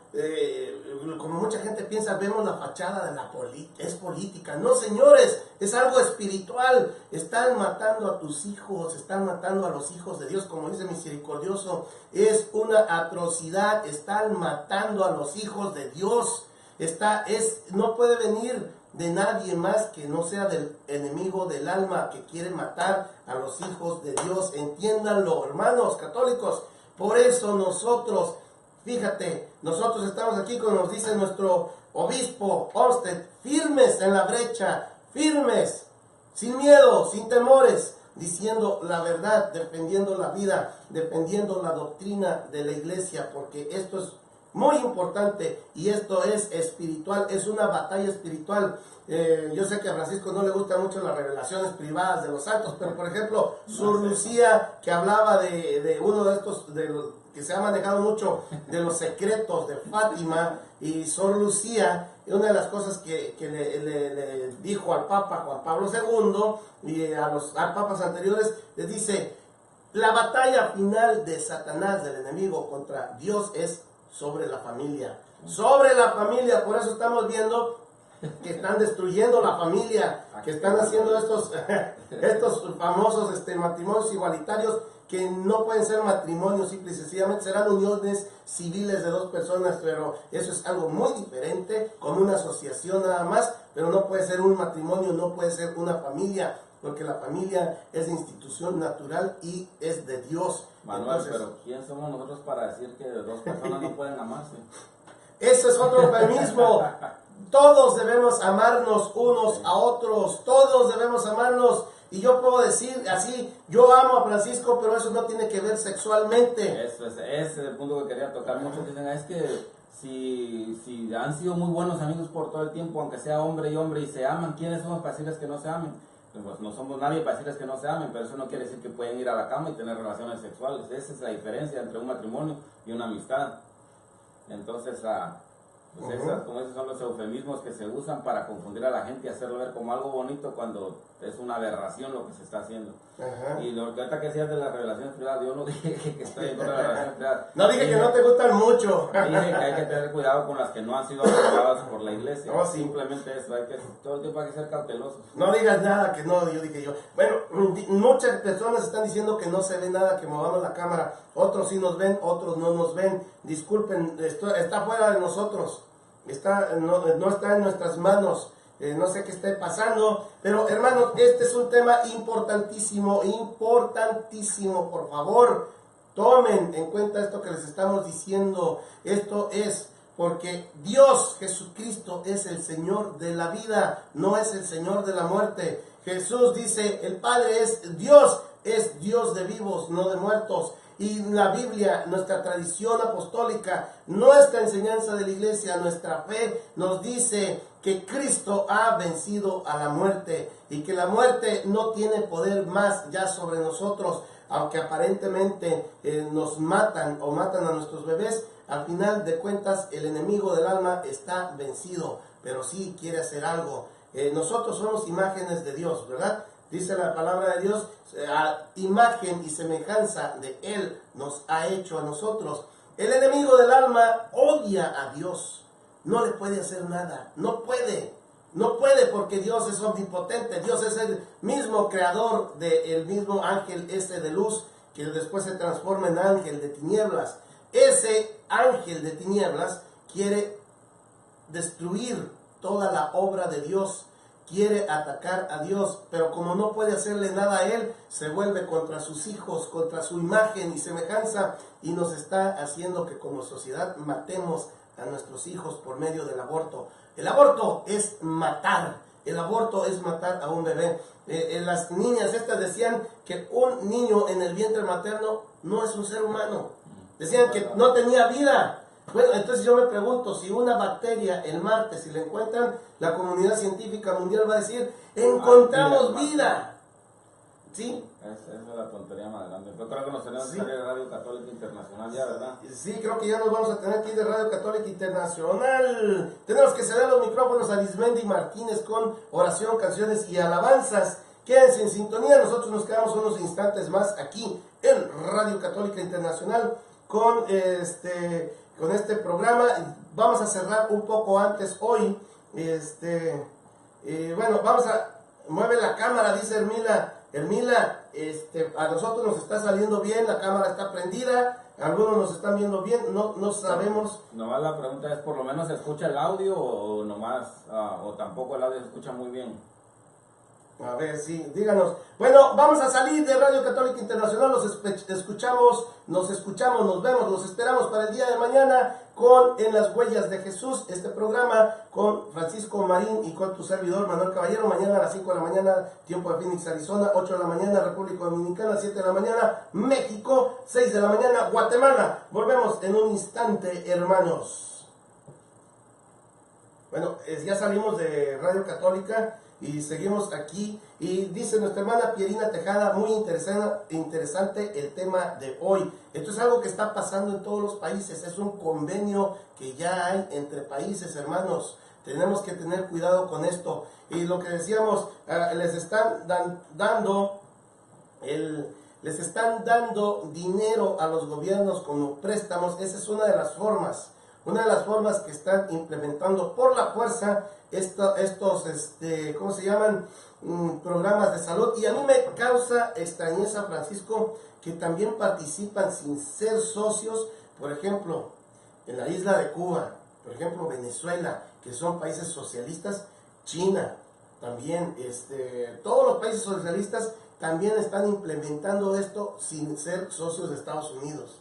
como mucha gente piensa, vemos la fachada de la es política. No, señores, es algo espiritual. Están matando a tus hijos, están matando a los hijos de Dios, como dice Misericordioso. Es una atrocidad, están matando a los hijos de Dios. No puede venir de nadie más que no sea del enemigo del alma que quiere matar a los hijos de Dios. Entiéndanlo, hermanos católicos. Por eso nosotros, fíjate, nosotros estamos aquí, como nos dice nuestro obispo Olmsted, firmes en la brecha, firmes, sin miedo, sin temores, diciendo la verdad, defendiendo la vida, defendiendo la doctrina de la iglesia, porque esto es muy importante, y esto es espiritual, es una batalla espiritual. Yo sé que a Francisco no le gustan mucho las revelaciones privadas de los santos, pero por ejemplo, Sor Lucía, que hablaba de uno de estos, de los que se ha manejado mucho, de los secretos de Fátima, y Sor Lucía, una de las cosas que le dijo al Papa Juan Pablo II y a los papas anteriores, les dice: la batalla final de Satanás, del enemigo contra Dios, es sobre la familia. Sobre la familia, por eso estamos viendo que están destruyendo la familia, que están haciendo estos famosos matrimonios igualitarios, que no pueden ser matrimonios, simple y sencillamente serán uniones civiles de dos personas, pero eso es algo muy diferente, con una asociación nada más, pero no puede ser un matrimonio, no puede ser una familia, porque la familia es de institución natural y es de Dios. Manuel, Entonces, pero ¿quién somos nosotros para decir que dos personas no pueden amarse? eso es otro eufemismo. Todos debemos amarnos unos a otros, todos debemos amarnos. Y yo puedo decir así: yo amo a Francisco, pero eso no tiene que ver sexualmente. Ese es el punto que quería tocar. Muchos dicen, es que si han sido muy buenos amigos por todo el tiempo, aunque sea hombre y se aman, ¿quiénes somos para decirles que no se amen? Pues no somos nadie para decirles que no se amen, pero eso no quiere decir que pueden ir a la cama y tener relaciones sexuales. Esa es la diferencia entre un matrimonio y una amistad. Entonces, pues como esos son los eufemismos que se usan para confundir a la gente y hacerlo ver como algo bonito cuando es una aberración lo que se está haciendo. Y lo que ahorita que decías de las revelaciones privadas, yo no dije que estoy en contra de las relaciones privadas. No dije que no te gustan mucho. Dije que hay que tener cuidado con las que no han sido aprobadas por la iglesia. Oh, sí. Simplemente eso, todo el tiempo hay que ser cautelosos. No digas nada que no, yo dije yo. Bueno, muchas personas están diciendo que no se ve nada, que movamos la cámara. Otros sí nos ven, otros no nos ven. Disculpen, está fuera de nosotros. No está en nuestras manos. No sé qué esté pasando, pero hermanos, este es un tema importantísimo, por favor, tomen en cuenta esto que les estamos diciendo. Esto es porque Dios, Jesucristo, es el Señor de la vida, no es el Señor de la muerte. Jesús dice: el Padre es Dios de vivos, no de muertos. Y la Biblia, nuestra tradición apostólica, nuestra enseñanza de la iglesia, nuestra fe, nos dice que Cristo ha vencido a la muerte y que la muerte no tiene poder más ya sobre nosotros. Aunque aparentemente nos matan o matan a nuestros bebés, al final de cuentas el enemigo del alma está vencido, pero sí quiere hacer algo. Nosotros somos imágenes de Dios, ¿verdad? Dice la palabra de Dios: a imagen y semejanza de Él nos ha hecho a nosotros. El enemigo del alma odia a Dios, no le puede hacer nada, no puede porque Dios es omnipotente. Dios es el mismo creador del mismo ángel ese de luz, que después se transforma en ángel de tinieblas. Ese ángel de tinieblas quiere destruir toda la obra de Dios, quiere atacar a Dios, pero como no puede hacerle nada a Él, se vuelve contra sus hijos, contra su imagen y semejanza, y nos está haciendo que como sociedad matemos a nuestros hijos por medio del aborto. El aborto es matar, a un bebé. Las niñas estas decían que un niño en el vientre materno no es un ser humano, decían que no tenía vida. Bueno, entonces yo me pregunto, si una bacteria el martes, si la encuentran, la comunidad científica mundial va a decir: encontramos vida. ¿Sí? Esa es la tontería más grande. Yo creo que nos tenemos que salir de Radio Católica Internacional ya, ¿verdad? Sí, creo que ya nos vamos a tener que ir de Radio Católica Internacional. Tenemos que ceder los micrófonos a Lismendi Martínez con oración, canciones y alabanzas. Quédense en sintonía, nosotros nos quedamos unos instantes más aquí en Radio Católica Internacional con este programa. Vamos a cerrar un poco antes hoy. Bueno, mueve la cámara, dice Hermila, a nosotros nos está saliendo bien, la cámara está prendida, algunos nos están viendo bien, no sabemos. Nomás la pregunta es, ¿por lo menos se escucha el audio o nomás, o tampoco el audio se escucha muy bien? A ver, sí, díganos. Bueno, vamos a salir de Radio Católica Internacional, nos escuchamos, nos vemos, nos esperamos para el día de mañana con En las Huellas de Jesús, este programa con Francisco Marín y con tu servidor Manuel Caballero, mañana a las 5 de la mañana, tiempo de Phoenix, Arizona, 8 de la mañana, República Dominicana, 7 de la mañana, México, 6 de la mañana, Guatemala. Volvemos en un instante, hermanos. Bueno, ya salimos de Radio Católica y seguimos aquí, y dice nuestra hermana Pierina Tejada, muy interesante el tema de hoy. Esto es algo que está pasando en todos los países, es un convenio que ya hay entre países, hermanos. Tenemos que tener cuidado con esto. Y lo que decíamos, les están dando dinero a los gobiernos como préstamos. Esa es una de las formas que están implementando por la fuerza estos ¿cómo se llaman? Programas de salud. Y a mí me causa extrañeza, Francisco, que también participan sin ser socios, por ejemplo, en la isla de Cuba, por ejemplo, Venezuela, que son países socialistas, China, también, todos los países socialistas también están implementando esto sin ser socios de Estados Unidos.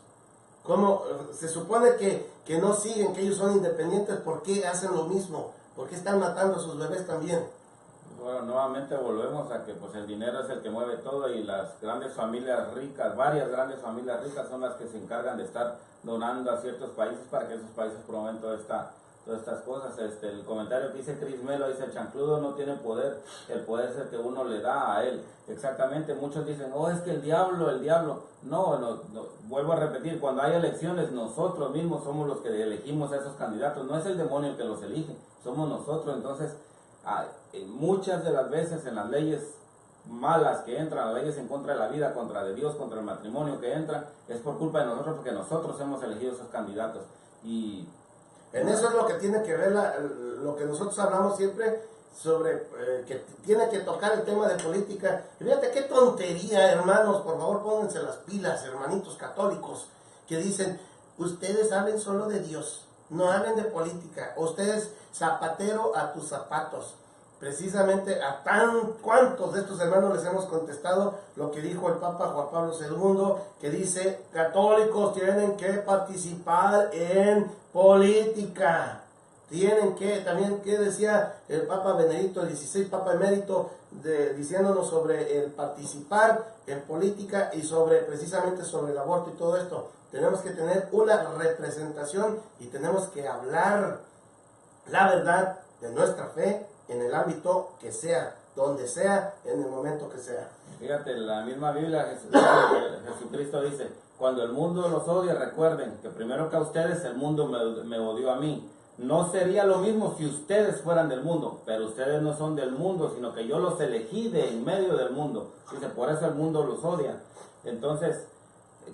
¿Cómo? Se supone que no siguen, que ellos son independientes. ¿Por qué hacen lo mismo? ¿Por qué están matando a sus bebés también? Bueno, nuevamente volvemos a que pues el dinero es el que mueve todo, y las grandes familias ricas, varias grandes familias ricas son las que se encargan de estar donando a ciertos países para que esos países promuevan todas estas cosas. El comentario que dice Cris Melo, dice: el chancludo no tiene poder, el poder es el que uno le da a él. Exactamente, muchos dicen: oh, es que el diablo. No, vuelvo a repetir, cuando hay elecciones nosotros mismos somos los que elegimos a esos candidatos, no es el demonio el que los elige, somos nosotros. Entonces, muchas de las veces en las leyes malas que entran, las leyes en contra de la vida, contra de Dios, contra el matrimonio que entran, es por culpa de nosotros, porque nosotros hemos elegido esos candidatos. Y en eso es lo que tiene que ver lo que nosotros hablamos siempre sobre que tiene que tocar el tema de política. Y fíjate qué tontería, hermanos, por favor pónganse las pilas, hermanitos católicos, que dicen: ustedes hablen solo de Dios, no hablen de política, ustedes zapatero a tus zapatos. Precisamente ¿cuántos de estos hermanos les hemos contestado lo que dijo el Papa Juan Pablo II, que dice: católicos tienen que participar en política? Tienen que, también, ¿qué decía el Papa Benedicto XVI, Papa emérito, diciéndonos sobre el participar en política y precisamente sobre el aborto y todo esto? Tenemos que tener una representación y tenemos que hablar la verdad de nuestra fe en el ámbito que sea, donde sea, en el momento que sea. Fíjate, la misma Biblia, Jesucristo dice: cuando el mundo los odia, recuerden que primero que a ustedes el mundo me odió a mí. No sería lo mismo si ustedes fueran del mundo, pero ustedes no son del mundo, sino que yo los elegí de en medio del mundo. Dice, por eso el mundo los odia. Entonces,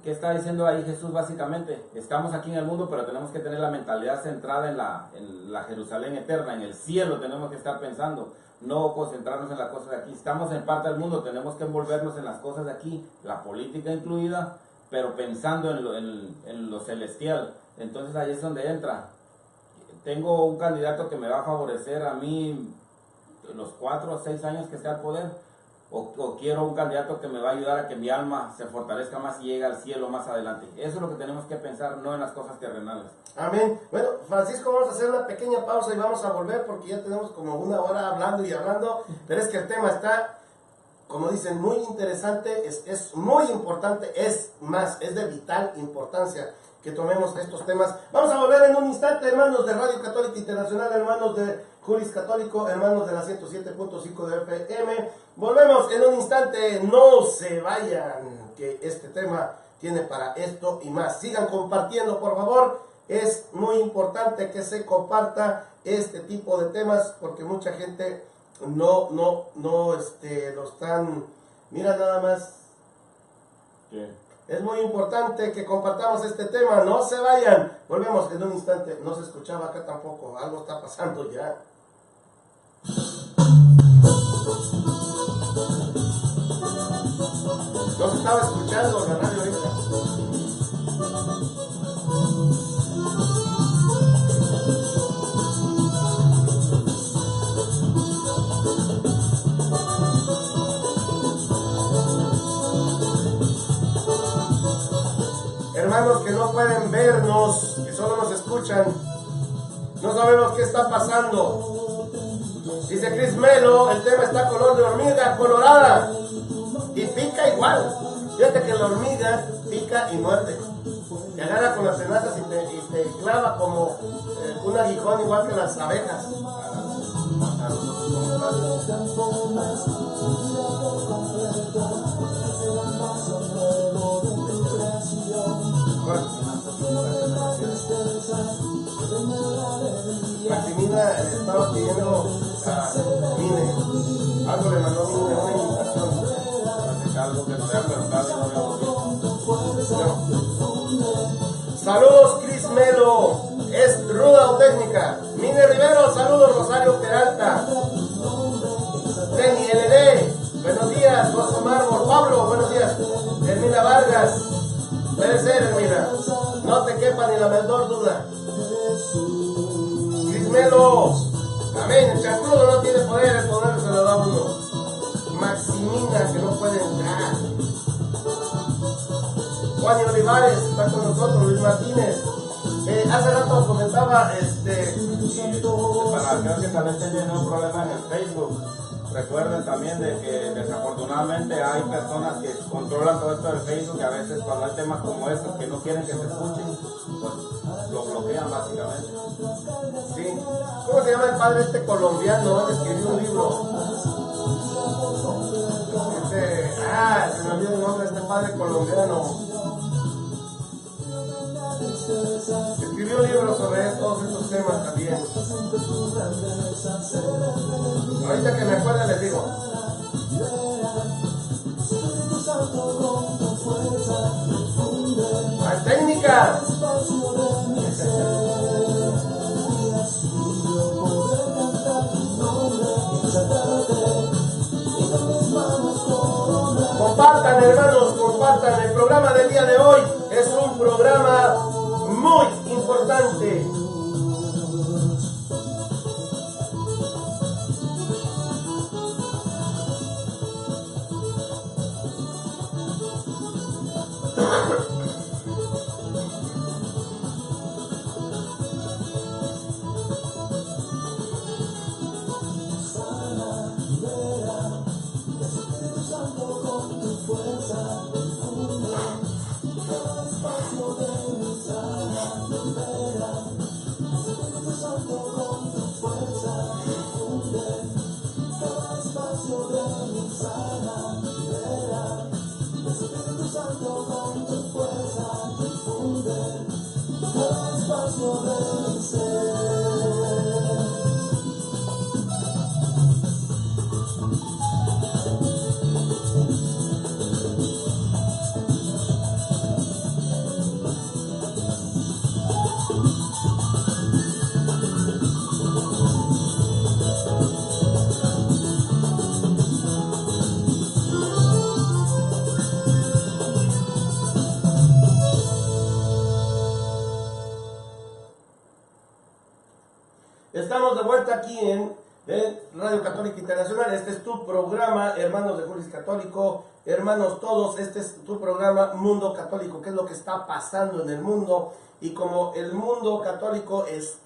¿qué está diciendo ahí Jesús básicamente? Estamos aquí en el mundo, pero tenemos que tener la mentalidad centrada en la Jerusalén eterna, en el cielo tenemos que estar pensando, no concentrarnos en las cosas de aquí. Estamos en parte del mundo, tenemos que envolvernos en las cosas de aquí, la política incluida, pero pensando en lo celestial. Entonces ahí es donde entra. Tengo un candidato que me va a favorecer a mí los 4 o 6 años que esté al poder, o quiero un candidato que me va a ayudar a que mi alma se fortalezca más y llegue al cielo más adelante. Eso es lo que tenemos que pensar, no en las cosas terrenales. Amén. Bueno, Francisco, vamos a hacer una pequeña pausa y vamos a volver porque ya tenemos como 1 hora hablando y hablando, pero es que el tema está, como dicen, muy interesante, es muy importante, es de vital importancia que tomemos estos temas. Vamos a volver en un instante, hermanos de Radio Católica Internacional, hermanos de Juris Católico, hermanos de la 107.5 de FM. Volvemos en un instante, no se vayan, que este tema tiene para esto y más. Sigan compartiendo, por favor. Es muy importante que se comparta este tipo de temas porque mucha gente no lo están. Mira nada más. ¿Qué? Es muy importante que compartamos este tema. No se vayan. Volvemos en un instante. No se escuchaba acá tampoco. Algo está pasando ya. No se estaba escuchando la radio ahorita. hermanos que no pueden vernos, que solo nos escuchan, no sabemos qué está pasando. Dice Chris Melo, el tema está color de hormiga colorada y pica igual. Fíjate que la hormiga pica y muerde. Te agarra con las tenazas y te clava como un aguijón, igual que las abejas. Maximina estaba pidiendo a Mine, algo le mandó Mine, una invitación. Algo que no sea verdad y no veo bien. Saludos Chris Melo, es ruda o técnica. Mine Rivero, saludos Rosario Peralta. Tenny LD, buenos días. José Mármol, Pablo, buenos días. Hermina Vargas, puede ser Hermina, no te quepa ni la menor duda. Chris Melo, amén, el chancludo no tiene poder, el poder se lo da uno. Maximina, que no puede entrar. Juan Olivares está con nosotros, Luis Martínez. Hace rato comentaba Para aquellos que también tienen un problema en el Facebook, recuerden también de que desafortunadamente hay personas que controlan todo esto del Facebook y a veces cuando hay temas como estos que no quieren que se escuchen, pues lo bloquean básicamente. sí. ¿Cómo se llama el padre este colombiano? Él escribió un libro. Se me olvidó el nombre de este padre colombiano. Escribió un libro sobre todos estos temas también. Ahorita que me acuerde les digo. ¡La técnica! Compartan, hermanos, compartan. El programa del día de hoy es un programa muy importante. Estamos de vuelta aquí en Radio Católica Internacional. Este es tu programa, hermanos de Juris Católico, hermanos todos. Este es tu programa Mundo Católico. ¿Qué es lo que está pasando en el mundo? Y como el mundo católico es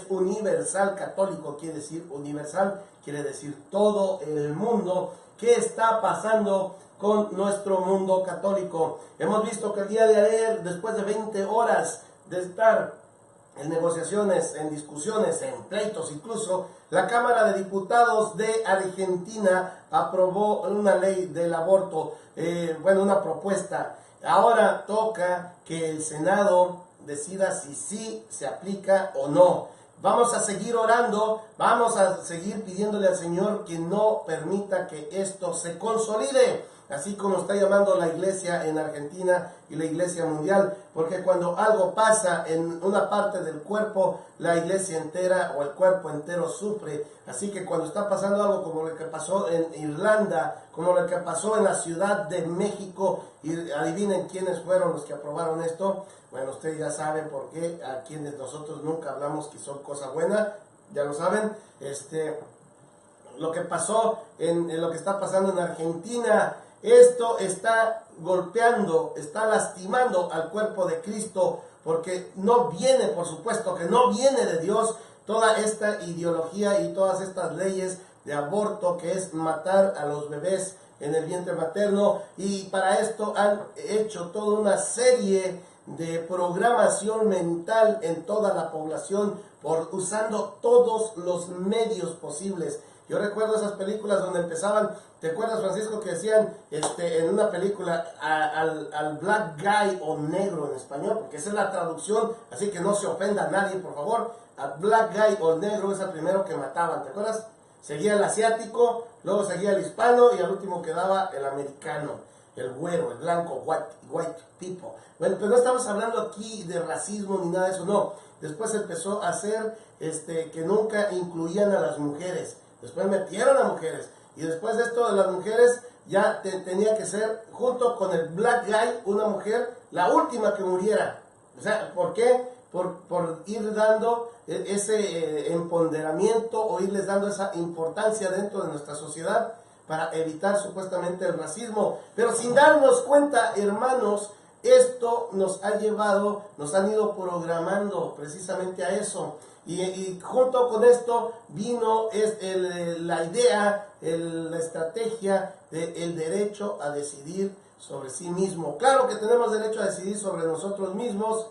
universal, católico quiere decir universal, quiere decir todo el mundo. ¿Qué está pasando con nuestro mundo católico? Hemos visto que el día de ayer, después de 20 horas de estar en negociaciones, en discusiones, en pleitos incluso, la Cámara de Diputados de Argentina aprobó una ley del aborto, una propuesta. Ahora toca que el Senado decida si sí se aplica o no. Vamos a seguir orando, vamos a seguir pidiéndole al Señor que no permita que esto se consolide, así como está llamando la iglesia en Argentina y la iglesia mundial, porque cuando algo pasa en una parte del cuerpo, la iglesia entera o el cuerpo entero sufre. Así que cuando está pasando algo como lo que pasó en Irlanda, como lo que pasó en la Ciudad de México, y adivinen quiénes fueron los que aprobaron esto. Bueno, ustedes ya saben por qué, a quienes nosotros nunca hablamos que son cosas buenas, ya lo saben. Lo que pasó en lo que está pasando en Argentina, esto está golpeando, está lastimando al cuerpo de Cristo, porque no viene, por supuesto que no viene de Dios toda esta ideología y todas estas leyes de aborto, que es matar a los bebés en el vientre materno, y para esto han hecho toda una serie de programación mental en toda la población, usando todos los medios posibles. Yo recuerdo esas películas donde empezaban, ¿te acuerdas, Francisco, que decían en una película al black guy, o negro en español, porque esa es la traducción, así que no se ofenda a nadie, por favor? Al black guy o negro es el primero que mataban, ¿te acuerdas? Seguía el asiático, luego seguía el hispano y al último quedaba el americano, el güero, el blanco, white people. Bueno, pero no estamos hablando aquí de racismo ni nada de eso, no. Después empezó a hacer que nunca incluían a las mujeres. Después metieron a mujeres. Y después de esto de las mujeres, ya tenía que ser, junto con el black guy, una mujer, la última que muriera. O sea, ¿por qué? Por ir dando ese empoderamiento, o irles dando esa importancia dentro de nuestra sociedad, para evitar supuestamente el racismo. Pero sin darnos cuenta, hermanos, esto nos ha llevado, nos han ido programando precisamente a eso. Y junto con esto vino la idea, la estrategia del derecho a decidir sobre sí mismo. Claro que tenemos derecho a decidir sobre nosotros mismos,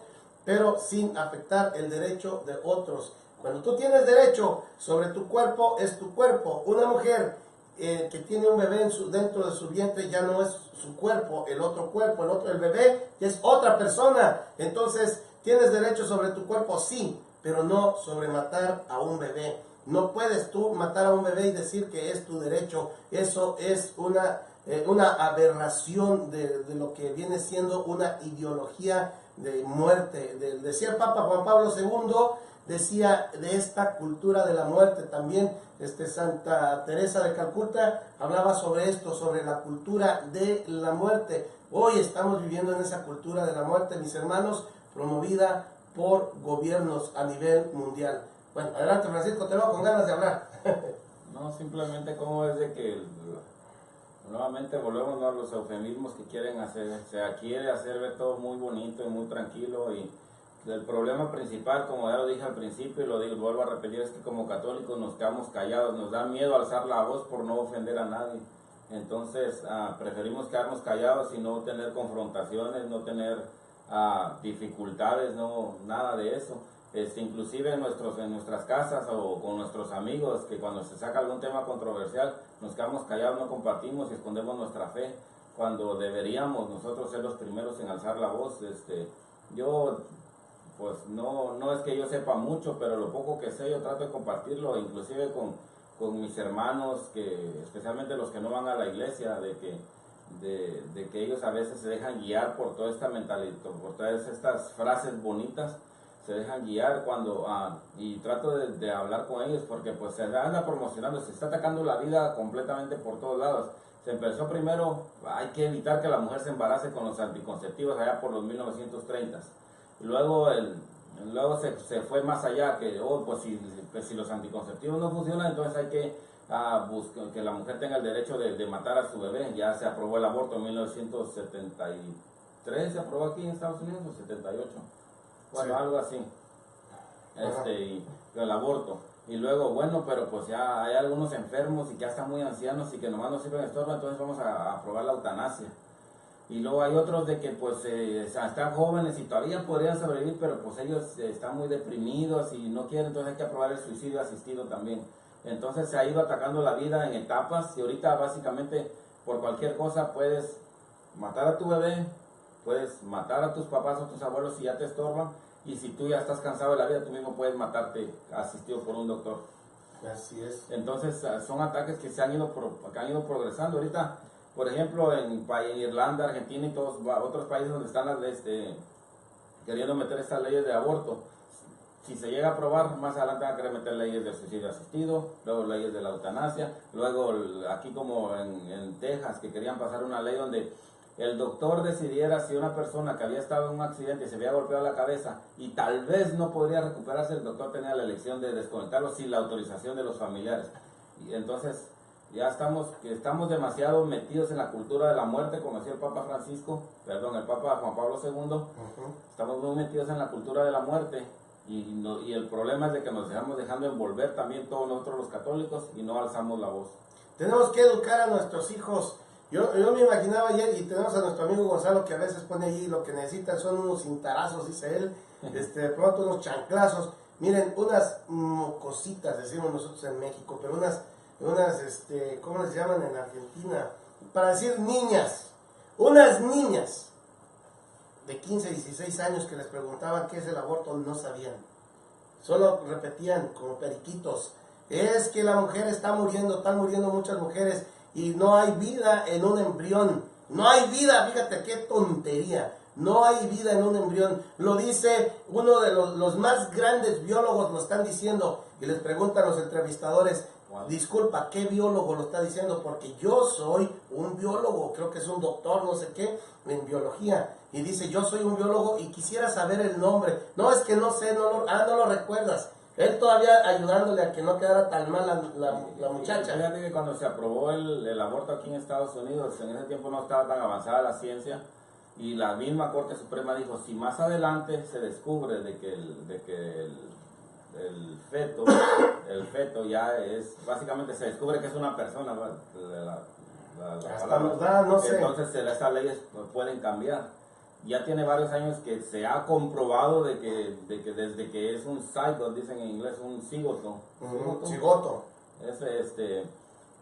pero sin afectar el derecho de otros. Cuando tú tienes derecho sobre tu cuerpo, es tu cuerpo. Una mujer que tiene un bebé dentro de su vientre ya no es su cuerpo, el otro cuerpo, el bebé es otra persona. Entonces, ¿tienes derecho sobre tu cuerpo? Sí, pero no sobre matar a un bebé. No puedes tú matar a un bebé y decir que es tu derecho. Eso es una aberración de lo que viene siendo una ideología de muerte. Decía el Papa Juan Pablo II, decía de esta cultura de la muerte. También Santa Teresa de Calcuta hablaba sobre esto, sobre la cultura de la muerte. Hoy estamos viviendo en esa cultura de la muerte, mis hermanos, promovida por gobiernos a nivel mundial. Bueno, adelante, Francisco, te veo con ganas de hablar. No, simplemente como es de que nuevamente volvemos a los eufemismos que quieren hacer. O sea, quiere hacer ver todo muy bonito y muy tranquilo, y el problema principal, como ya lo dije al principio y lo digo, vuelvo a repetir, es que como católicos nos quedamos callados, nos da miedo alzar la voz por no ofender a nadie. Entonces preferimos quedarnos callados y no tener confrontaciones, no tener dificultades, no, nada de eso. Inclusive en nuestras casas o con nuestros amigos, que cuando se saca algún tema controversial nos quedamos callados, no compartimos y escondemos nuestra fe, cuando deberíamos nosotros ser los primeros en alzar la voz. Yo pues no es que yo sepa mucho, pero lo poco que sé yo trato de compartirlo, inclusive con mis hermanos, que especialmente los que no van a la iglesia, de que ellos a veces se dejan guiar por toda esta mentalidad, por todas estas frases bonitas, se dejan guiar y trato de hablar con ellos, porque pues se anda promocionando, se está atacando la vida completamente por todos lados. Se empezó primero, hay que evitar que la mujer se embarace con los anticonceptivos allá por los 1930s. Luego se fue más allá, que si los anticonceptivos no funcionan, entonces hay que buscar que la mujer tenga el derecho de matar a su bebé. Ya se aprobó el aborto en 1973, se aprobó aquí en Estados Unidos, o 78, bueno, sí, algo así, y el aborto. Y luego, bueno, pero pues ya hay algunos enfermos y que ya están muy ancianos y que nomás no sirven de estorbo, entonces vamos a aprobar la eutanasia. Y luego hay otros de que pues están jóvenes y todavía podrían sobrevivir, pero pues ellos están muy deprimidos y no quieren, entonces hay que aprobar el suicidio asistido también. Entonces se ha ido atacando la vida en etapas, y ahorita básicamente por cualquier cosa puedes matar a tu bebé, puedes matar a tus papás o tus abuelos si ya te estorban, y si tú ya estás cansado de la vida, tú mismo puedes matarte asistido por un doctor. Así es. Entonces son ataques que han ido progresando. Ahorita, por ejemplo, en Irlanda, Argentina y todos otros países donde están queriendo meter estas leyes de aborto, si se llega a aprobar, más adelante van a querer meter leyes de suicidio asistido, luego leyes de la eutanasia, luego aquí como en Texas, que querían pasar una ley donde el doctor decidiera si una persona que había estado en un accidente y se había golpeado la cabeza y tal vez no podría recuperarse, el doctor tenía la elección de desconectarlo sin la autorización de los familiares. Y entonces ya estamos demasiado metidos en la cultura de la muerte, como decía el Papa el Papa Juan Pablo II. Estamos muy metidos en la cultura de la muerte y el problema es de que nos estamos dejando envolver también todos nosotros los católicos y no alzamos la voz. Tenemos que educar a nuestros hijos. Yo me imaginaba ayer, y tenemos a nuestro amigo Gonzalo que a veces pone allí, lo que necesitan son unos cintarazos, dice él, de pronto unos chanclazos. Miren, unas cositas, decimos nosotros en México, pero unas ¿cómo les llaman en Argentina? Para decir niñas, unas niñas de 15, 16 años que les preguntaban qué es el aborto, no sabían. Solo repetían como periquitos, es que la mujer está muriendo, están muriendo muchas mujeres y no hay vida en un embrión. No hay vida, fíjate qué tontería. No hay vida en un embrión. Lo dice uno de los más grandes biólogos, lo están diciendo. Y les preguntan los entrevistadores, disculpa, ¿qué biólogo lo está diciendo? Porque yo soy un biólogo, creo que es un doctor, no sé qué, en biología. Y dice, yo soy un biólogo y quisiera saber el nombre. No, es que no sé, no lo recuerdas. Él todavía ayudándole a que no quedara tan mal la muchacha. Fíjate que cuando se aprobó el aborto aquí en Estados Unidos, en ese tiempo no estaba tan avanzada la ciencia, y la misma Corte Suprema dijo, si más adelante se descubre de que el feto ya es, básicamente se descubre que es una persona, no sé. Entonces esas leyes pueden cambiar. Ya tiene varios años que se ha comprobado de que desde que es un zygote, dicen en inglés, un cigoto. Cigoto.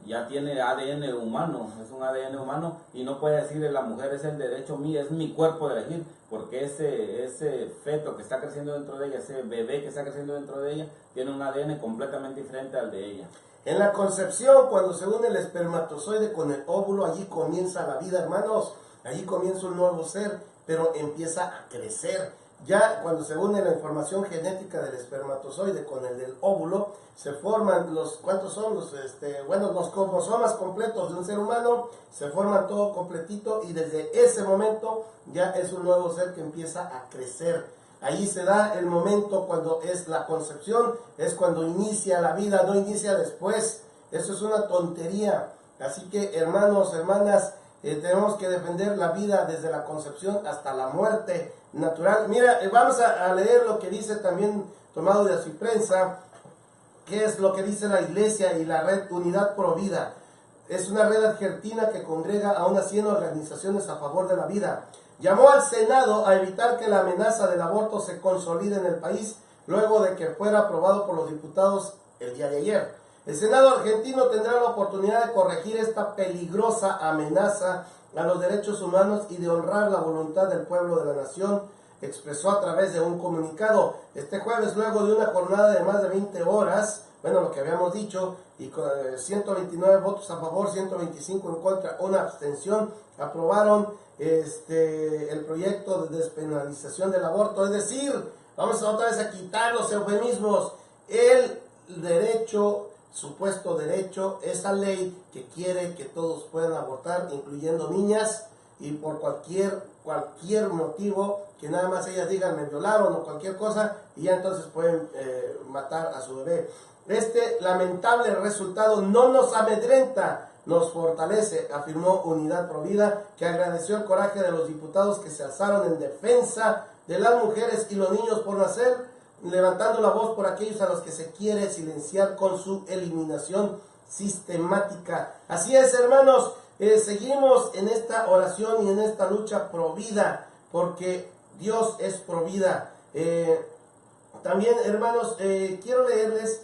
Ya tiene ADN humano, es un ADN humano, y no puede decir la mujer es el derecho mío, es mi cuerpo de elegir, porque ese feto que está creciendo dentro de ella, ese bebé que está creciendo dentro de ella, tiene un ADN completamente diferente al de ella. En la concepción, cuando se une el espermatozoide con el óvulo, allí comienza la vida, hermanos, allí comienza un nuevo ser, pero empieza a crecer. Ya cuando se une la información genética del espermatozoide con el del óvulo, se forman ¿cuántos son? Los cromosomas completos de un ser humano, se forman todo completito y desde ese momento ya es un nuevo ser que empieza a crecer. Ahí se da el momento cuando es la concepción, es cuando inicia la vida, no inicia después. Eso es una tontería. Así que hermanos, hermanas, tenemos que defender la vida desde la concepción hasta la muerte natural. Mira, vamos a leer lo que dice también, tomado de su prensa, que es lo que dice la iglesia y la red Unidad Pro Vida. Es una red argentina que congrega a unas 100 organizaciones a favor de la vida. Llamó al Senado a evitar que la amenaza del aborto se consolide en el país luego de que fuera aprobado por los diputados el día de ayer. El Senado argentino tendrá la oportunidad de corregir esta peligrosa amenaza a los derechos humanos y de honrar la voluntad del pueblo de la nación, expresó a través de un comunicado. Este jueves, luego de una jornada de más de 20 horas, lo que habíamos dicho, y con 129 votos a favor, 125 en contra, una abstención, aprobaron el proyecto de despenalización del aborto. Es decir, vamos otra vez a quitar los eufemismos, el derecho, supuesto derecho, esa ley que quiere que todos puedan abortar, incluyendo niñas, y por cualquier motivo, que nada más ellas digan me violaron o cualquier cosa, y ya entonces pueden matar a su bebé. Este lamentable resultado no nos amedrenta, nos fortalece, afirmó Unidad Pro Vida, que agradeció el coraje de los diputados que se alzaron en defensa de las mujeres y los niños por nacer, levantando la voz por aquellos a los que se quiere silenciar con su eliminación sistemática. Así es, hermanos, seguimos en esta oración y en esta lucha pro vida, porque Dios es pro vida. También, hermanos, quiero leerles,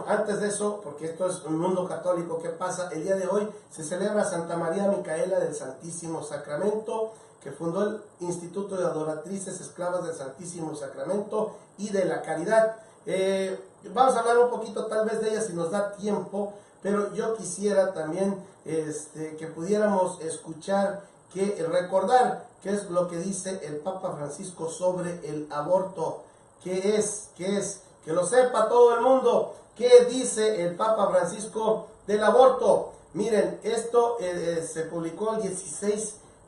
antes de eso, porque esto es un mundo católico, ¿qué pasa? El día de hoy se celebra Santa María Micaela del Santísimo Sacramento, que fundó el Instituto de Adoratrices Esclavas del Santísimo Sacramento y de la Caridad. Vamos a hablar un poquito tal vez de ella si nos da tiempo, pero yo quisiera también que pudiéramos escuchar, recordar qué es lo que dice el Papa Francisco sobre el aborto. ¿Qué es? Que lo sepa todo el mundo. ¿Qué dice el Papa Francisco del aborto? Miren, esto se publicó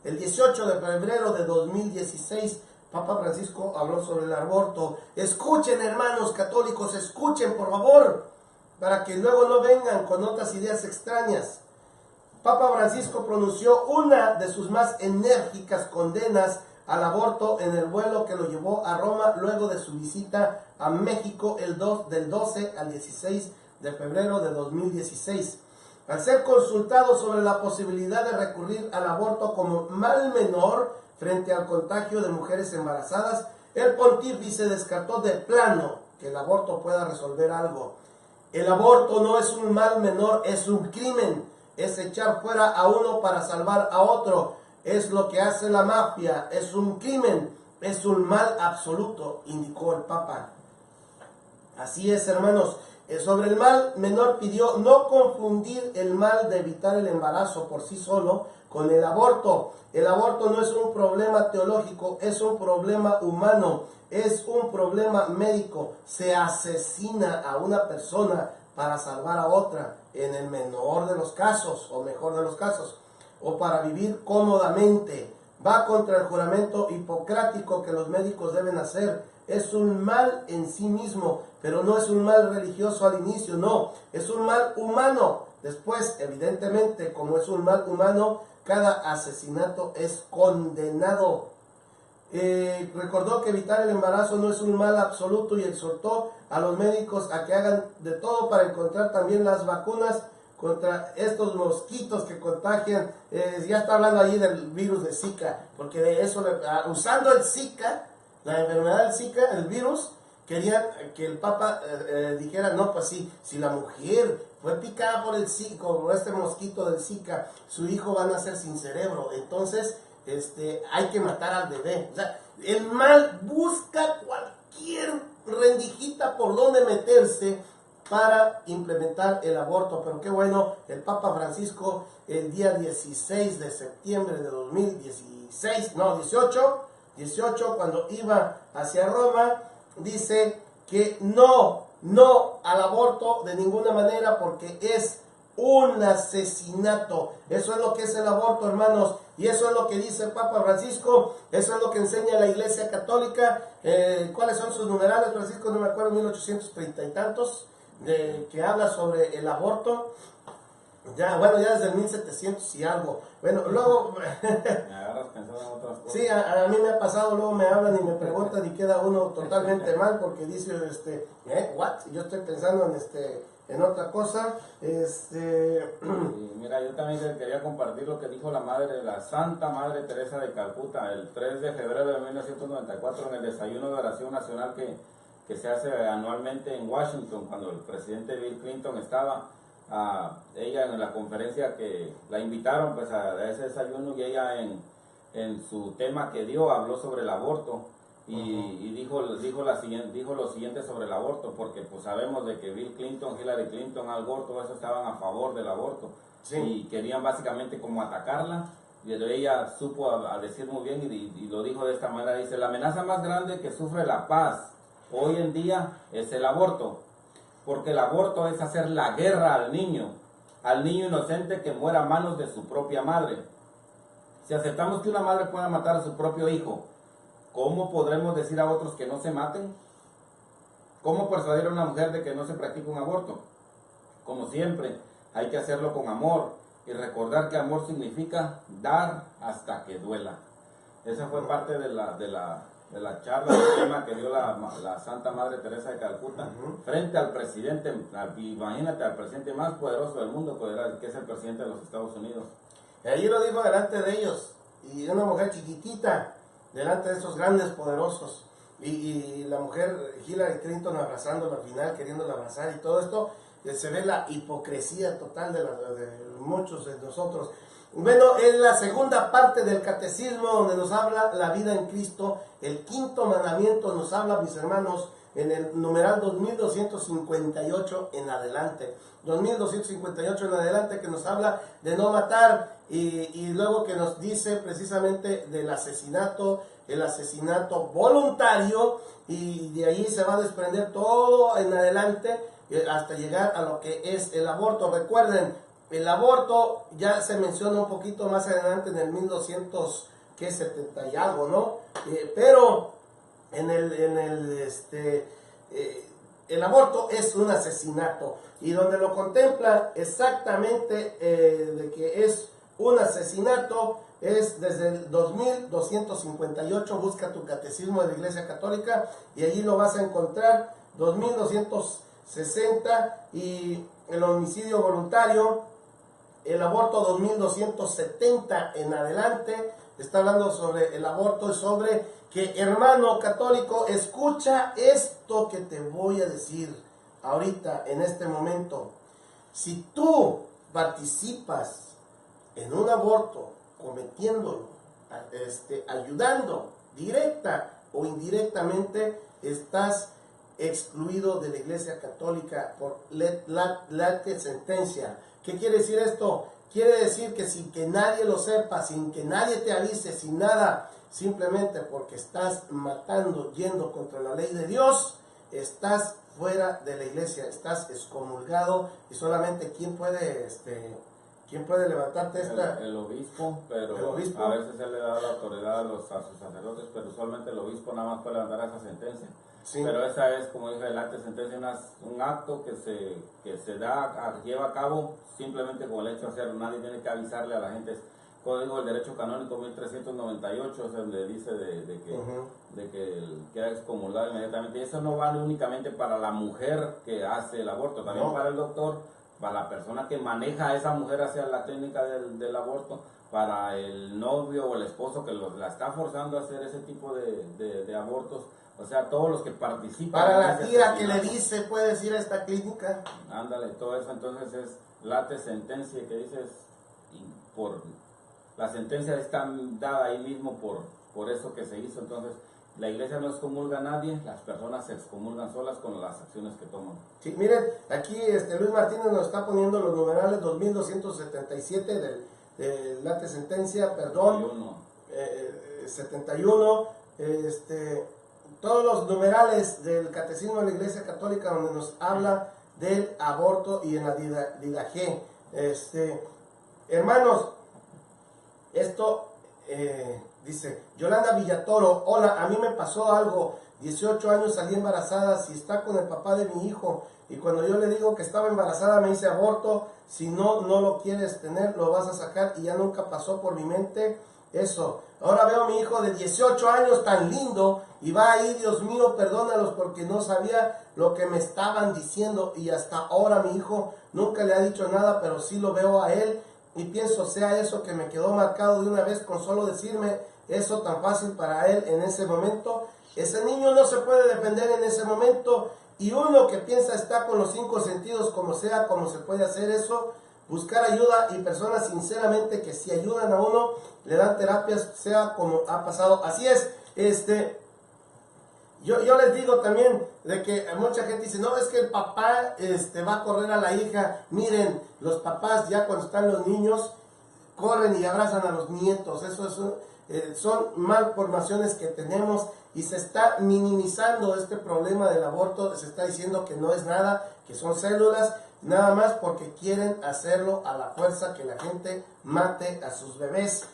el 18 de febrero de 2016, Papa Francisco habló sobre el aborto. Escuchen, hermanos católicos, escuchen, por favor. para que luego no vengan con otras ideas extrañas. Papa Francisco pronunció una de sus más enérgicas condenas al aborto en el vuelo que lo llevó a Roma luego de su visita a México del 12 al 16 de febrero de 2016. Al ser consultado sobre la posibilidad de recurrir al aborto como mal menor frente al contagio de mujeres embarazadas, el pontífice descartó de plano que el aborto pueda resolver algo. El aborto no es un mal menor, es un crimen. Es echar fuera a uno para salvar a otro. Es lo que hace la mafia. Es un crimen. Es un mal absoluto, indicó el Papa. Así es, hermanos. Sobre el mal menor pidió no confundir el mal de evitar el embarazo por sí solo con el aborto. El aborto no es un problema teológico, es un problema humano, es un problema médico. Se asesina a una persona para salvar a otra, en el menor de los casos, o mejor de los casos, o para vivir cómodamente. Va contra el juramento hipocrático que los médicos deben hacer. Es un mal en sí mismo, pero no es un mal religioso al inicio, no, es un mal humano. Después, evidentemente, como es un mal humano, cada asesinato es condenado. Recordó que evitar el embarazo no es un mal absoluto y exhortó a los médicos a que hagan de todo para encontrar también las vacunas contra estos mosquitos que contagian. Ya está hablando allí del virus de Zika, porque de eso, usando el Zika, la enfermedad del Zika, el virus, querían que el Papa dijera, no, pues sí, si la mujer fue picada por el Zika, por este mosquito del Zika, su hijo va a nacer sin cerebro, entonces hay que matar al bebé. O sea, el mal busca cualquier rendijita por donde meterse para implementar el aborto. Pero qué bueno, el Papa Francisco el día 16 de septiembre de 18, cuando iba hacia Roma, dice que no al aborto de ninguna manera, porque es un asesinato. Eso es lo que es el aborto, hermanos, y eso es lo que dice el Papa Francisco, eso es lo que enseña la Iglesia Católica. ¿Cuáles son sus numerales, Francisco? No me acuerdo, 1830 y tantos, que habla sobre el aborto. Ya desde el 1700 y algo. Bueno, luego Me agarras pensando en otras cosas. sí, a mí me ha pasado, luego me hablan y me preguntan y queda uno totalmente mal porque dice, what? Yo estoy pensando en otra cosa. Y mira, yo también quería compartir lo que dijo la Santa Madre Teresa de Calcuta el 3 de febrero de 1994 en el desayuno de oración nacional que se hace anualmente en Washington, cuando el presidente Bill Clinton estaba. Ella en la conferencia que la invitaron pues a ese desayuno, y ella en su tema que dio habló sobre el aborto y dijo lo siguiente sobre el aborto, porque pues sabemos de que Bill Clinton, Hillary Clinton, Al Gore, todos esos estaban a favor del aborto, sí, y querían básicamente como atacarla, y ella supo a decir muy bien y lo dijo de esta manera. Dice: la amenaza más grande que sufre la paz hoy en día es el aborto, porque el aborto es hacer la guerra al niño inocente que muera a manos de su propia madre. Si aceptamos que una madre pueda matar a su propio hijo, ¿cómo podremos decir a otros que no se maten? ¿Cómo persuadir a una mujer de que no se practique un aborto? Como siempre, hay que hacerlo con amor y recordar que amor significa dar hasta que duela. Esa fue parte de la charla, del tema que dio la Santa Madre Teresa de Calcuta frente al presidente, imagínate, al presidente más poderoso del mundo, que es el presidente de los Estados Unidos. Y allí lo dijo delante de ellos, y una mujer chiquitita delante de esos grandes poderosos, y la mujer Hillary Clinton abrazándolo al final, queriéndola abrazar, y todo esto, se ve la hipocresía total de muchos de nosotros. Bueno, en la segunda parte del catecismo, donde nos habla la vida en Cristo, el quinto mandamiento nos habla, mis hermanos, en el numeral 2258 en adelante. 2258 en adelante, que nos habla de no matar, y luego que nos dice precisamente del asesinato, el asesinato voluntario, y de ahí se va a desprender todo en adelante hasta llegar a lo que es el aborto. Recuerden, el aborto ya se menciona un poquito más adelante en el 1270 y algo, ¿no? Pero el aborto es un asesinato, y donde lo contempla exactamente de que es un asesinato es desde el 2258. Busca tu catecismo de la Iglesia Católica y allí lo vas a encontrar. 2260, y el homicidio voluntario, el aborto 2270 en adelante. Está hablando sobre el aborto y sobre que, hermano católico, escucha esto que te voy a decir ahorita, en este momento. Si tú participas en un aborto, cometiéndolo, ayudando, directa o indirectamente, estás excluido de la Iglesia Católica por la sentencia. ¿Qué quiere decir esto? Quiere decir que sin que nadie lo sepa, sin que nadie te avise, sin nada, simplemente porque estás matando, yendo contra la ley de Dios, estás fuera de la iglesia, estás excomulgado, y solamente ¿quién puede levantarte esta? El obispo, pero ¿El obispo? A veces se le da la autoridad a sus sacerdotes, pero usualmente el obispo nada más puede levantar esa sentencia. Sí. Pero esa es, como dije, el acta de sentencia, un acto que se lleva a cabo simplemente con el hecho de hacerlo. Nadie tiene que avisarle a la gente. Es Código del Derecho Canónico 1398, es donde dice de que queda excomulgado inmediatamente. Y eso no vale únicamente para la mujer que hace el aborto, también para el doctor, para la persona que maneja a esa mujer hacia la clínica del aborto, para el novio o el esposo que la está forzando a hacer ese tipo de abortos. O sea, todos los que participan. Para la tía que le dice, puedes ir a esta clínica. Ándale, todo eso. Entonces es la sentencia que dices, la sentencia está dada ahí mismo por eso que se hizo. Entonces la iglesia no excomulga a nadie, las personas se excomulgan solas con las acciones que toman. Sí, miren, aquí Luis Martínez nos está poniendo los numerales 2277 de la sentencia, perdón, 71, todos los numerales del Catecismo de la Iglesia Católica, donde nos habla del aborto, y en la Didache. Hermanos, esto dice Yolanda Villatoro: hola, a mí me pasó algo, 18 años, salí embarazada, si está con el papá de mi hijo, y cuando yo le digo que estaba embarazada me dice aborto, si no lo quieres tener, lo vas a sacar, y ya nunca pasó por mi mente eso. Ahora veo a mi hijo de 18 años tan lindo y va ahí, Dios mío, perdónalos, porque no sabía lo que me estaban diciendo, y hasta ahora mi hijo nunca le ha dicho nada, pero sí lo veo a él y pienso, sea eso que me quedó marcado de una vez con solo decirme eso tan fácil para él en ese momento. Ese niño no se puede defender en ese momento, y uno que piensa está con los 5 sentidos, como sea, como se puede hacer eso, buscar ayuda, y personas sinceramente que si ayudan a uno, le dan terapias, sea como ha pasado. Así es, yo les digo también de que mucha gente dice, no, es que el papá va a correr a la hija. Miren, los papás ya cuando están los niños, corren y abrazan a los nietos. Eso son malformaciones que tenemos, y se está minimizando este problema del aborto. Se está diciendo que no es nada, que son células, nada más porque quieren hacerlo a la fuerza, que la gente mate a sus bebés.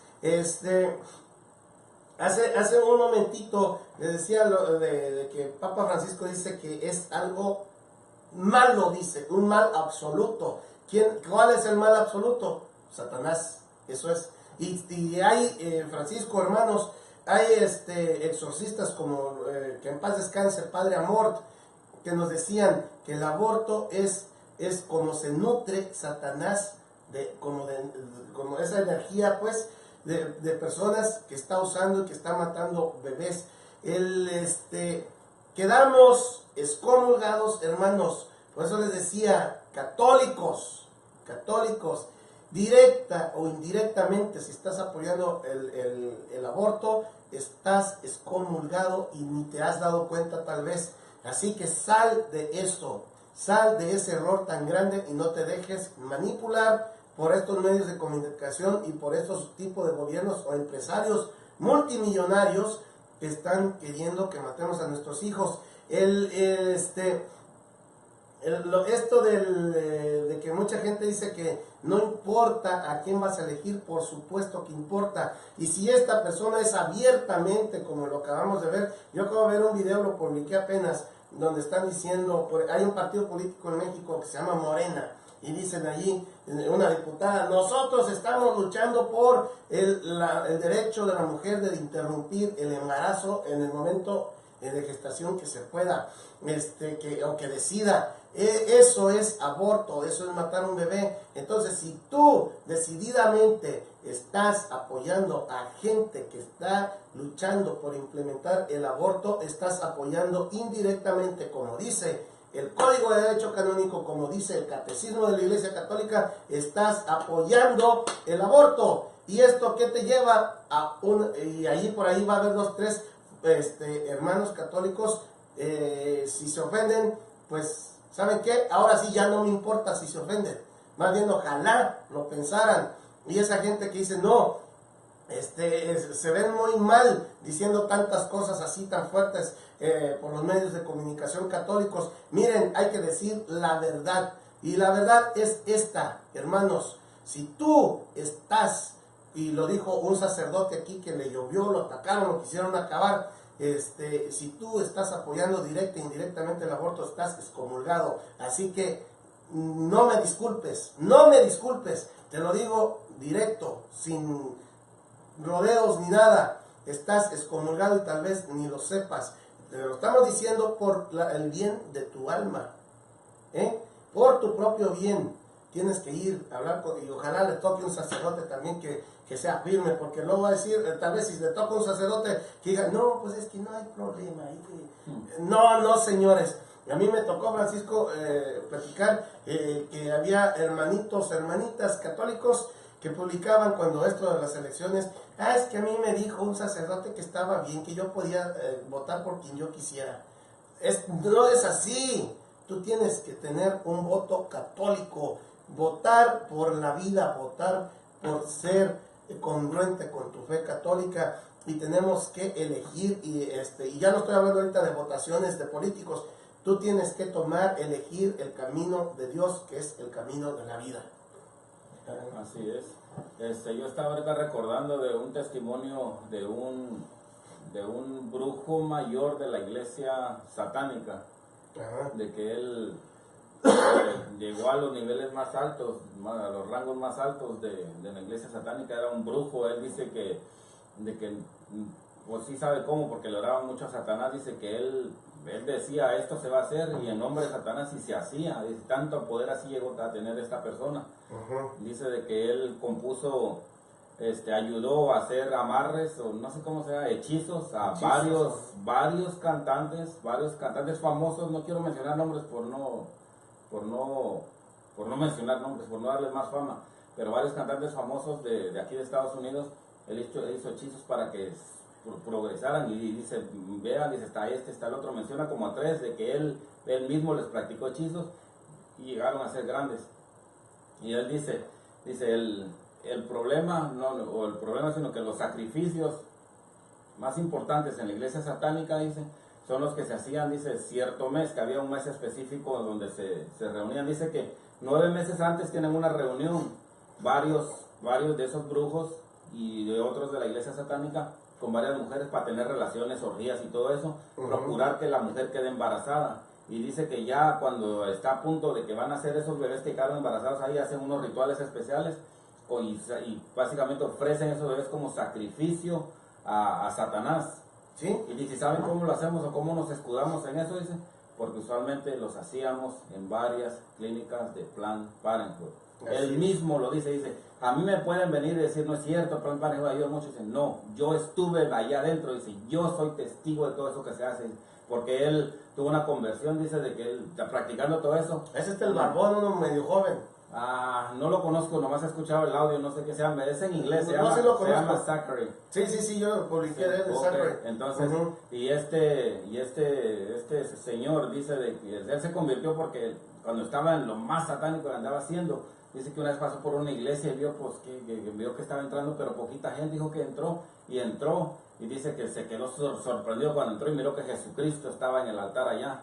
Hace un momentito les decía de que Papa Francisco dice que es algo malo, dice, un mal absoluto. ¿Cuál es el mal absoluto? Satanás, eso es. Y hay, Francisco, hermanos, hay exorcistas como, que en paz descanse, Padre Amort, que nos decían que el aborto es como se nutre Satanás, como esa energía, pues, de personas que está usando y que está matando bebés. Quedamos excomulgados, hermanos. Por eso les decía, católicos, directa o indirectamente, si estás apoyando el aborto, estás excomulgado y ni te has dado cuenta tal vez. Así que sal de esto, sal de ese error tan grande, y no te dejes manipular por estos medios de comunicación y por estos tipos de gobiernos o empresarios multimillonarios que están queriendo que matemos a nuestros hijos. esto de que mucha gente dice que no importa a quién vas a elegir, por supuesto que importa. Y si esta persona es abiertamente, como lo acabamos de ver, yo acabo de ver un video, lo publiqué apenas, donde están diciendo, hay un partido político en México que se llama Morena, y dicen allí, una diputada, nosotros estamos luchando por el derecho de la mujer de interrumpir el embarazo en el momento de gestación que se pueda, o que decida. Eso es aborto, eso es matar a un bebé. Entonces, si tú decididamente estás apoyando a gente que está luchando por implementar el aborto, estás apoyando indirectamente, como dice el Código de Derecho Canónico, como dice el Catecismo de la Iglesia Católica, estás apoyando el aborto. ¿Y esto qué te lleva a y allí por ahí va a haber 2, 3 hermanos católicos, si se ofenden, pues, ¿saben qué? Ahora sí ya no me importa si se ofenden. Más bien, ojalá lo pensaran. Y esa gente que dice, no, se ven muy mal diciendo tantas cosas así tan fuertes por los medios de comunicación católicos. Miren, hay que decir la verdad. Y la verdad es esta, hermanos. Si tú estás, y lo dijo un sacerdote aquí que le llovió, lo atacaron, lo quisieron acabar, si tú estás apoyando directa e indirectamente el aborto, estás excomulgado. Así que no me disculpes, te lo digo directo, sin rodeos ni nada, estás excomulgado y tal vez ni lo sepas. Te lo estamos diciendo por el bien de tu alma, por tu propio bien. Tienes que ir a hablar y ojalá le toque un sacerdote también que sea firme, porque luego va a decir, tal vez si le toca un sacerdote que diga, no, pues es que no hay problema. No, señores. A mí me tocó, Francisco, platicar que había hermanitas católicos que publicaban cuando esto de las elecciones, es que a mí me dijo un sacerdote que estaba bien, que yo podía votar por quien yo quisiera. No es así. Tú tienes que tener un voto católico, votar por la vida, votar por ser congruente con tu fe católica, y tenemos que elegir, y ya no estoy hablando ahorita de votaciones de políticos, tú tienes que elegir el camino de Dios, que es el camino de la vida. Así es. Yo estaba ahorita recordando de un testimonio de un brujo mayor de la iglesia satánica. Ajá. De que él llegó a los niveles más altos, a los rangos más altos de la iglesia satánica. Era un brujo. Él dice que pues sí sabe cómo, porque le oraba mucho a Satanás. Dice que él decía, esto se va a hacer, y en nombre de Satanás, y se hacía. Dice, tanto poder así llegó a tener esta persona. Uh-huh. Dice de que él compuso, ayudó a hacer amarres, o no sé cómo se llama, hechizos a varios cantantes famosos. No quiero mencionar nombres por no mencionar nombres, por no darles más fama, pero varios cantantes famosos de aquí de Estados Unidos. Él hizo hechizos para que progresaran, y dice, vean, dice, está está el otro, menciona como a 3 de que él mismo les practicó hechizos y llegaron a ser grandes. Y él dice el problema, sino que los sacrificios más importantes en la iglesia satánica, dice, son los que se hacían, dice, cierto mes, que había un mes específico donde se reunían. Dice que 9 meses antes tienen una reunión, varios de esos brujos y de otros de la iglesia satánica, con varias mujeres, para tener relaciones, orgías y todo eso, uh-huh. Procurar que la mujer quede embarazada. Y dice que ya cuando está a punto de que van a hacer esos bebés que quedaron embarazados, ahí hacen unos rituales especiales, y básicamente ofrecen esos bebés como sacrificio a Satanás. ¿Sí? Y dice, ¿saben cómo lo hacemos o cómo nos escudamos en eso? Dice, porque usualmente los hacíamos en varias clínicas de Planned Parenthood. Él mismo lo dice, a mí me pueden venir y decir, no es cierto, Planned Parenthood ayuda mucho. Dice, no, yo estuve allá adentro, dice, yo soy testigo de todo eso que se hace, porque él tuvo una conversión, dice, de que él está practicando todo eso. ¿Es el barbón, uno medio joven? No lo conozco, nomás he escuchado el audio, no sé qué se llama, es en inglés, se llama Zachary. Sí, yo lo publiqué de Zachary. Entonces, uh-huh. y este señor dice de que él se convirtió porque cuando estaba en lo más satánico que andaba haciendo, dice que una vez pasó por una iglesia y vio pues que vio que estaba entrando, pero poquita gente, dijo que entró, y dice que se quedó sorprendido cuando entró y miró que Jesucristo estaba en el altar allá.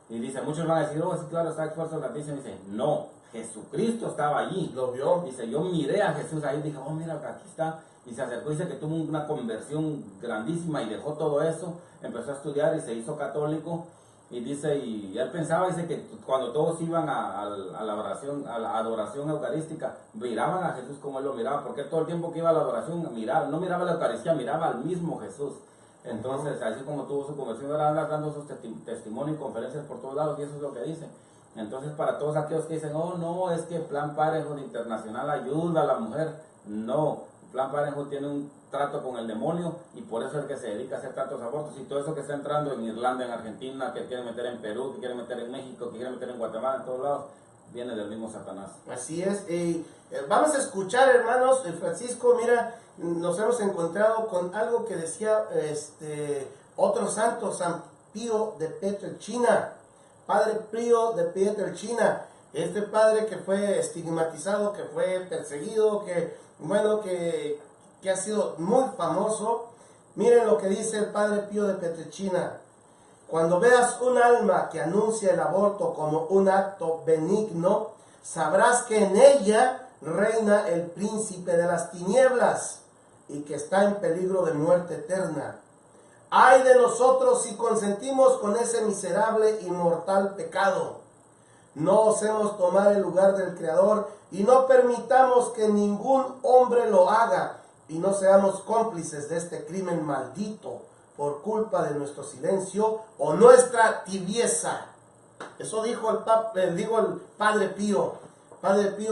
Y dice, muchos van a decir, oh, sí, claro, está esfuerzo gratis. Y dice, no, Jesucristo estaba allí. Lo vio. Dice, yo miré a Jesús ahí, dije, oh, mira, aquí está. Y se acercó, dice que tuvo una conversión grandísima y dejó todo eso, empezó a estudiar y se hizo católico. Y dice, y él pensaba, dice que cuando todos iban a la oración, a la adoración eucarística, miraban a Jesús como él lo miraba, porque todo el tiempo que iba a la adoración, no miraba la Eucaristía, miraba al mismo Jesús. Entonces, así como tuvo su conversión, ahora anda dando sus testimonios y conferencias por todos lados, y eso es lo que dice. Entonces, para todos aquellos que dicen, oh, no, es que Plan Parenthood Internacional ayuda a la mujer, no, Plan Parenthood tiene un trato con el demonio y por eso es que se dedica a hacer tantos abortos, y todo eso que está entrando en Irlanda, en Argentina, que quieren meter en Perú, que quieren meter en México, que quieren meter en Guatemala, en todos lados, viene del mismo Satanás. Así es. Vamos a escuchar, hermanos, Francisco, mira, nos hemos encontrado con algo que decía otro santo, San Pío de Pietrelcina, Padre Pío de Pietrelcina, este padre que fue estigmatizado, que fue perseguido, que ha sido muy famoso. Miren lo que dice el Padre Pío de Pietrelcina: cuando veas un alma que anuncia el aborto como un acto benigno, sabrás que en ella reina el príncipe de las tinieblas y que está en peligro de muerte eterna. Ay de nosotros si consentimos con ese miserable y mortal pecado. No osemos tomar el lugar del Creador y no permitamos que ningún hombre lo haga, y no seamos cómplices de este crimen maldito por culpa de nuestro silencio o nuestra tibieza. Eso dijo el Padre Pío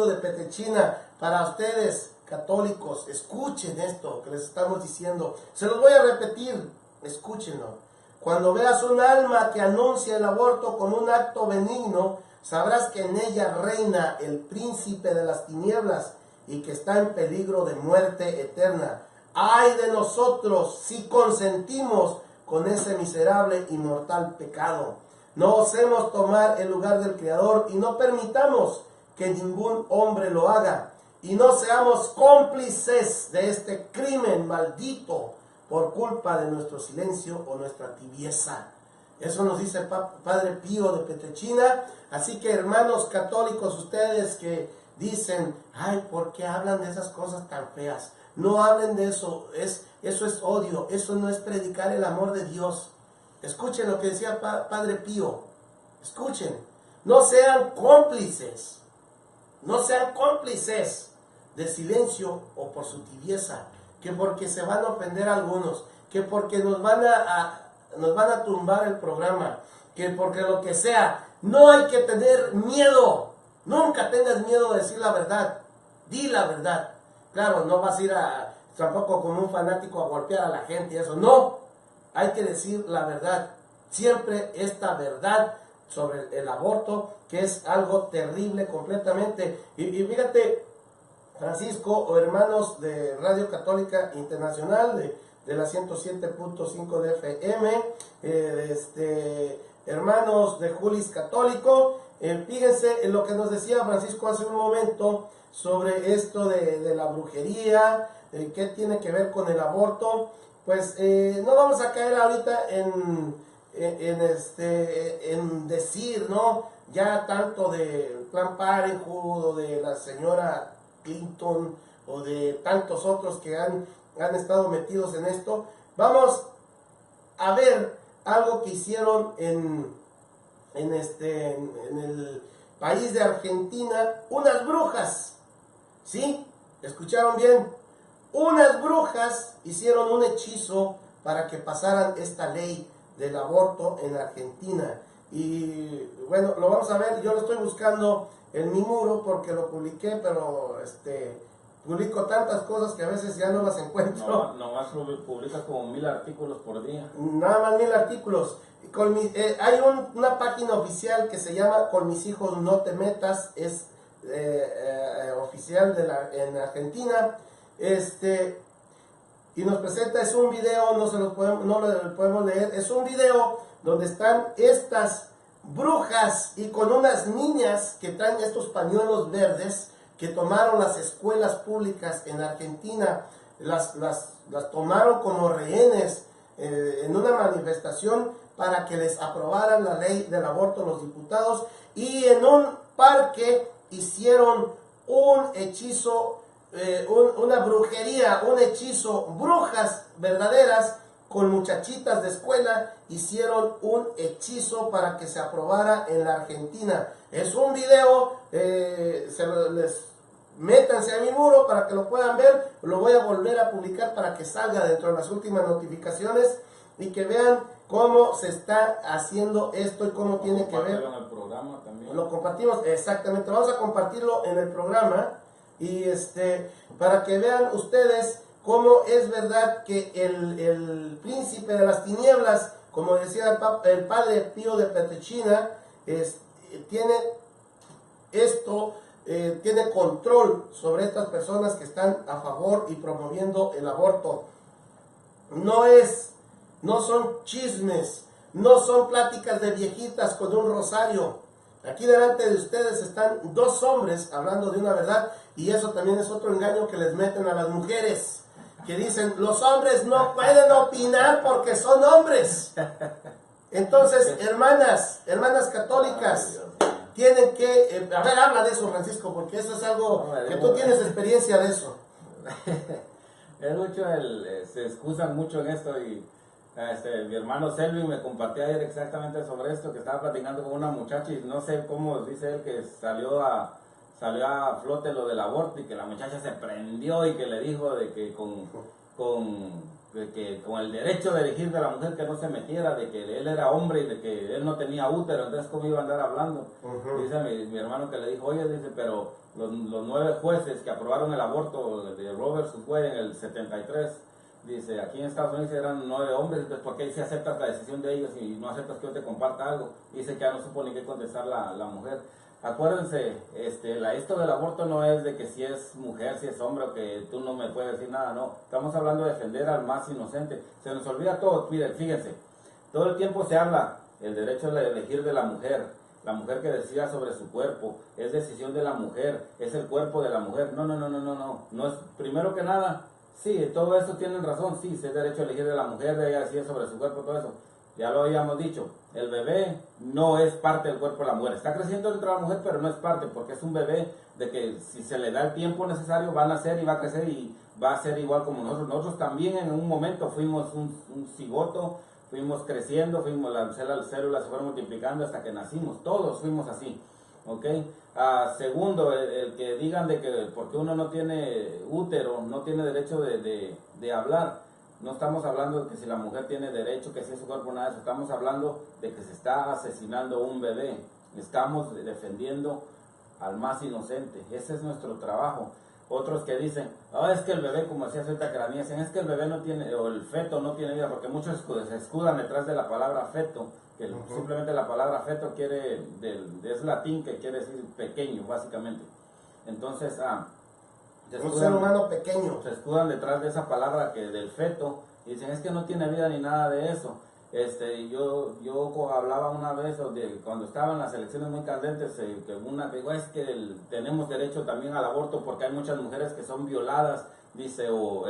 de Pietrelcina. Para ustedes, católicos, escuchen esto que les estamos diciendo. Se los voy a repetir, escúchenlo. Cuando veas un alma que anuncia el aborto como un acto benigno, sabrás que en ella reina el príncipe de las tinieblas y que está en peligro de muerte eterna. ¡Ay de nosotros si consentimos con ese miserable y mortal pecado! No osemos tomar el lugar del Creador y no permitamos que ningún hombre lo haga, y no seamos cómplices de este crimen maldito por culpa de nuestro silencio o nuestra tibieza. Eso nos dice el Padre Pío de Pietrelcina. Así que, hermanos católicos, ustedes que dicen, ay, ¿por qué hablan de esas cosas tan feas? No hablen de eso, eso es odio, eso no es predicar el amor de Dios. Escuchen lo que decía Padre Pío, escuchen, no sean cómplices de silencio o por su tibieza, que porque se van a ofender a algunos, que porque nos van a tumbar el programa, que porque lo que sea. No hay que tener miedo, nunca tengas miedo de decir la verdad, di la verdad. Claro, no vas a ir tampoco como un fanático a golpear a la gente y eso, no, hay que decir la verdad, siempre esta verdad sobre el aborto, que es algo terrible completamente. Y fíjate, Francisco, o hermanos de Radio Católica Internacional, de la 107.5 de FM, hermanos de Julis Católico, fíjense en lo que nos decía Francisco hace un momento sobre esto de la brujería, qué tiene que ver con el aborto. Pues no vamos a caer ahorita en decir, ¿no? Ya tanto del Plan Parenthood o de la señora Clinton o de tantos otros que han estado metidos en esto. Vamos a ver algo que hicieron en el país de Argentina, unas brujas, ¿sí? ¿Escucharon bien? Unas brujas hicieron un hechizo para que pasaran esta ley del aborto en Argentina. Y bueno, lo vamos a ver. Yo lo estoy buscando en mi muro porque lo publiqué, pero publico tantas cosas que a veces ya no las encuentro. No más publicas como 1000 artículos por día. Nada más 1000 artículos. Hay una página oficial que se llama Con mis hijos no te metas, es oficial en Argentina. Y nos presenta, es un video, no lo podemos leer, es un video donde están estas brujas y con unas niñas que traen estos pañuelos verdes que tomaron las escuelas públicas en Argentina, las tomaron como rehenes, en una manifestación para que les aprobaran la ley del aborto los diputados, y en un parque hicieron un hechizo, una brujería, un hechizo, brujas verdaderas con muchachitas de escuela hicieron un hechizo para que se aprobara en la Argentina. Es un video, métanse a mi muro para que lo puedan ver, lo voy a volver a publicar para que salga dentro de las últimas notificaciones y que vean cómo se está haciendo esto y cómo tiene que ver. En el programa también. Lo compartimos, exactamente, vamos a compartirlo en el programa y para que vean ustedes cómo es verdad que el príncipe de las tinieblas, como decía el padre Pío de Pietrelcina, tiene esto, tiene control sobre estas personas que están a favor y promoviendo el aborto. No son chismes, no son pláticas de viejitas con un rosario. Aquí delante de ustedes están dos hombres hablando de una verdad, y eso también es otro engaño que les meten a las mujeres, que dicen, los hombres no pueden opinar porque son hombres. Entonces, hermanas católicas, tienen que, a ver, habla de eso, Francisco, porque eso es algo que tú tienes experiencia de eso. Es mucho, se excusan mucho en esto, y mi hermano Selvin me compartió ayer exactamente sobre esto, que estaba platicando con una muchacha y no sé cómo dice él que salió a flote lo del aborto, y que la muchacha se prendió y que le dijo de que con el derecho de elegir de la mujer que no se metiera, de que él era hombre y de que él no tenía útero, entonces cómo iba a andar hablando. Dice mi hermano que le dijo, oye, dice, pero los 9 jueces que aprobaron el aborto de Robert Wade en el 73, dice, aquí en Estados Unidos eran 9 hombres, entonces ¿por qué si aceptas la decisión de ellos y no aceptas que yo te comparta algo? Dice que ya no supo ni qué contestar la mujer. Acuérdense, esto del aborto no es de que si es mujer, si es hombre, o que tú no me puedes decir nada, no. Estamos hablando de defender al más inocente. Se nos olvida todo, fíjense. Todo el tiempo se habla el derecho de elegir de la mujer que decida sobre su cuerpo, es decisión de la mujer, es el cuerpo de la mujer. No es, primero que nada, sí, todo eso tienen razón, sí, es derecho a elegir de la mujer, de ella decide sobre su cuerpo, todo eso. Ya lo habíamos dicho, el bebé no es parte del cuerpo de la mujer. Está creciendo dentro de la mujer, pero no es parte, porque es un bebé de que si se le da el tiempo necesario, va a nacer y va a crecer y va a ser igual como nosotros. Nosotros también en un momento fuimos un cigoto, fuimos creciendo, las células se fueron multiplicando hasta que nacimos. Todos fuimos así, ¿ok? Segundo, el que digan de que porque uno no tiene útero, no tiene derecho de hablar. No estamos hablando de que si la mujer tiene derecho, que si es su cuerpo, nada de eso. Estamos hablando de que se está asesinando un bebé. Estamos defendiendo al más inocente. Ese es nuestro trabajo. Otros que dicen, es que el bebé, como decía ahorita que la niña, dicen, es que el bebé no tiene, o el feto no tiene vida, porque muchos se escudan detrás de la palabra feto, que simplemente la palabra feto es latín, que quiere decir pequeño, básicamente. Entonces, un ser humano pequeño. Se escudan detrás de esa palabra que del feto y dicen es que no tiene vida ni nada de eso. Yo hablaba una vez cuando estaban las elecciones muy candentes, que una digo es que tenemos derecho también al aborto porque hay muchas mujeres que son violadas, dice, o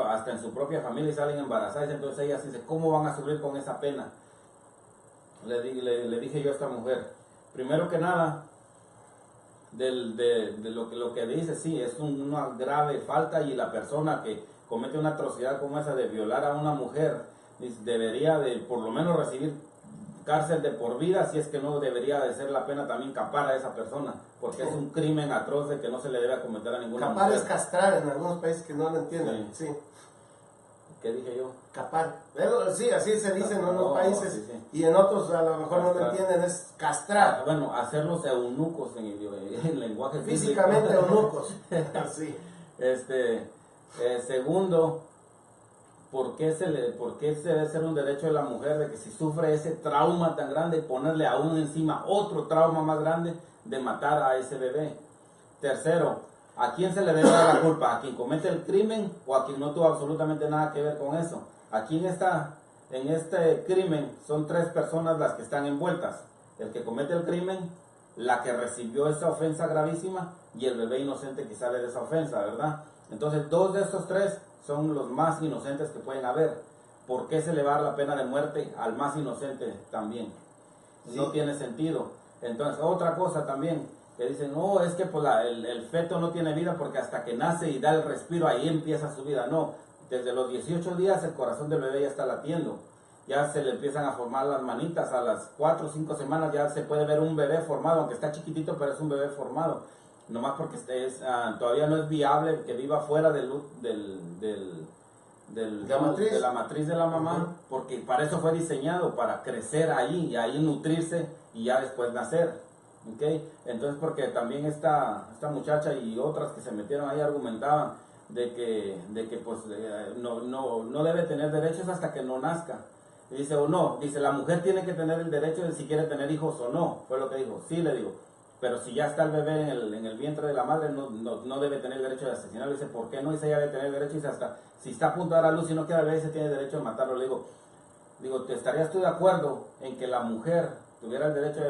hasta en su propia familia salen embarazadas. Entonces ellas dicen, ¿cómo van a sufrir con esa pena? Le dije yo a esta mujer, primero que nada, de lo que dice, sí, es una grave falta, y la persona que comete una atrocidad como esa de violar a una mujer debería de por lo menos recibir cárcel de por vida, si es que no debería de ser la pena también capar a esa persona, porque es un crimen atroz de que no se le debe cometer a ninguna capar mujer. Es castrar en algunos países que no lo entienden, sí. ¿Qué dije yo? Capar. Sí, así se dice en unos países, sí. Y en otros a lo mejor no lo entienden, es castrar. Bueno, hacerlos eunucos en lenguaje físicamente eunucos. Sí. Segundo, ¿por qué se debe ser un derecho de la mujer de que si sufre ese trauma tan grande, ponerle aún encima otro trauma más grande de matar a ese bebé? Tercero, ¿a quién se le debe dar la culpa? ¿A quien comete el crimen o a quien no tuvo absolutamente nada que ver con eso? Aquí en este crimen son 3 personas las que están envueltas: el que comete el crimen, la que recibió esa ofensa gravísima y el bebé inocente que sale de esa ofensa, ¿verdad? Entonces 2 de estos 3 son los más inocentes que pueden haber. ¿por qué se le va a dar la pena de muerte al más inocente también? Sí. No tiene sentido. Entonces, otra cosa también, que dicen, no, es que pues, el feto no tiene vida porque hasta que nace y da el respiro, ahí empieza su vida. No, desde los 18 días el corazón del bebé ya está latiendo. Ya se le empiezan a formar las manitas, a las 4 o 5 semanas ya se puede ver un bebé formado, aunque está chiquitito, pero es un bebé formado. Nomás porque todavía no es viable que viva fuera de la matriz de la mamá, porque para eso fue diseñado, para crecer ahí y ahí nutrirse y ya después nacer. ¿Okay? Entonces, porque también esta muchacha y otras que se metieron ahí argumentaban de que pues no debe tener derechos hasta que no nazca. Y dice, o no, dice, la mujer tiene que tener el derecho de si quiere tener hijos o no, fue lo que dijo. Sí, le digo, pero si ya está el bebé en el vientre de la madre, no debe tener el derecho de asesinarlo. Dice, ¿por qué no? Dice, ella debe tener el derecho. Dice, hasta si está a punto de dar a luz y no quiere al bebé, se tiene derecho de matarlo. Le digo, ¿estarías tú de acuerdo en que la mujer tuviera el derecho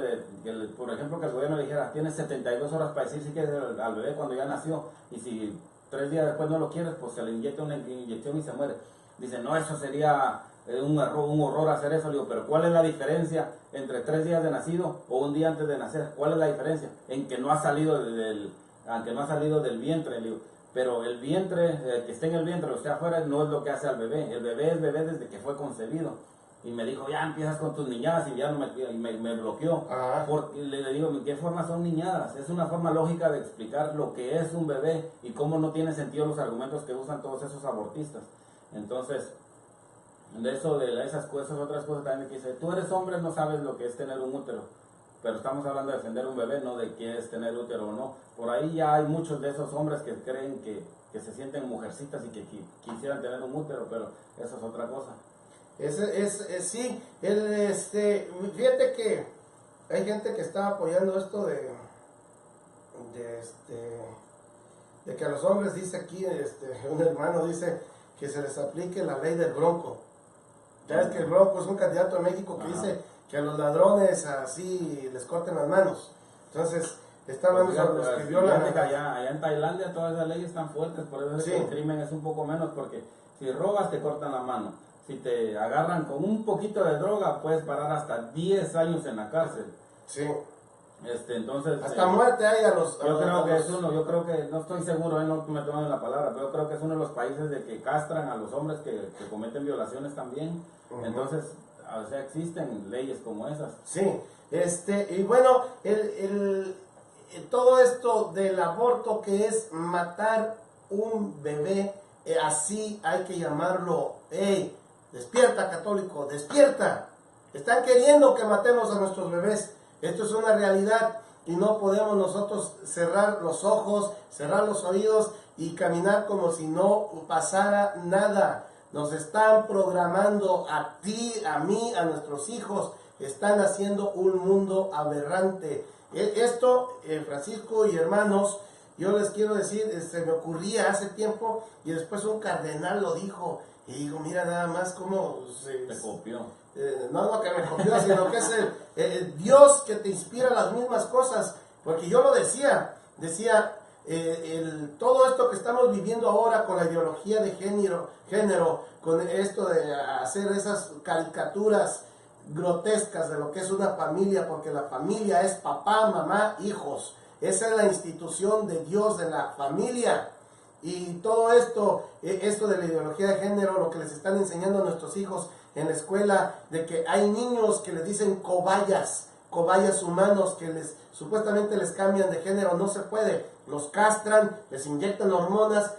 por ejemplo, que el gobierno dijera, tienes 72 horas para decir si quieres al bebé cuando ya nació, y si 3 días después no lo quieres, pues se le inyecta una inyección y se muere? Dice, no, eso sería un horror hacer eso. Le digo, pero ¿cuál es la diferencia entre 3 días de nacido o un día antes de nacer? ¿Cuál es la diferencia? En que no ha salido del vientre. Le digo, pero el vientre, que esté en el vientre o esté afuera, no es lo que hace al bebé. El bebé es bebé desde que fue concebido. Y me dijo, ya empiezas con tus niñadas, y ya no me bloqueó. Porque le digo, ¿de qué forma son niñadas? Es una forma lógica de explicar lo que es un bebé y cómo no tiene sentido los argumentos que usan todos esos abortistas. Entonces, de esas cosas, otras cosas también que dice, tú eres hombre, no sabes lo que es tener un útero. Pero estamos hablando de defender un bebé, no de qué es tener útero o no. Por ahí ya hay muchos de esos hombres que creen que se sienten mujercitas y que quisieran tener un útero, pero eso es otra cosa. Sí, fíjate que hay gente que está apoyando esto de que a los hombres, dice aquí, un hermano dice que se les aplique la ley del Bronco. Ya es que el Bronco es un candidato a México que dice que a los ladrones así les corten las manos. Entonces, está hablando sobre los que violan. Allá en Tailandia todas esas leyes están fuertes, por eso es que el crimen es un poco menos, porque si robas te cortan la mano. Si te agarran con un poquito de droga, puedes parar hasta 10 años en la cárcel. Sí. Entonces, hasta muerte hay a los... Yo creo que, no estoy seguro, no me toman la palabra, pero yo creo que es uno de los países de que castran a los hombres que cometen violaciones también. Entonces, o sea, existen leyes como esas. Sí, y bueno, todo esto del aborto, que es matar un bebé, así hay que llamarlo. ¡Ey! Despierta, católico, despierta. Están queriendo que matemos a nuestros bebés. Esto es una realidad y no podemos nosotros cerrar los ojos, cerrar los oídos y caminar como si no pasara nada. Nos están programando a ti, a mí, a nuestros hijos. Están haciendo un mundo aberrante. Esto, Francisco y hermanos, yo les quiero decir, se me ocurría hace tiempo y después un cardenal lo dijo. Y digo, mira nada más cómo te copió. No que me copió, sino que es el Dios que te inspira las mismas cosas. Porque yo lo decía, todo esto que estamos viviendo ahora con la ideología de género, con esto de hacer esas caricaturas grotescas de lo que es una familia, porque la familia es papá, mamá, hijos. Esa es la institución de Dios, de la familia. Y todo esto de la ideología de género, lo que les están enseñando a nuestros hijos en la escuela, de que hay niños que les dicen cobayas humanos, que supuestamente les cambian de género. No se puede, los castran, les inyectan hormonas,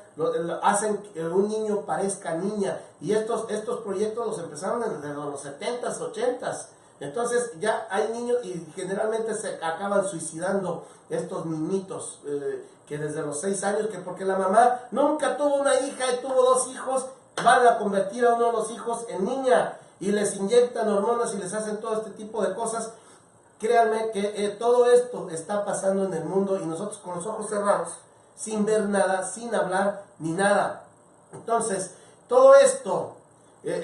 hacen que un niño parezca niña. Y estos proyectos los empezaron desde los 70s, 80s. Entonces ya hay niños y generalmente se acaban suicidando estos niñitos que desde los 6 años, que porque la mamá nunca tuvo una hija y tuvo 2 hijos, van a convertir a uno de los hijos en niña y les inyectan hormonas y les hacen todo este tipo de cosas. Créanme que todo esto está pasando en el mundo y nosotros con los ojos cerrados, sin ver nada, sin hablar ni nada. Entonces, todo esto,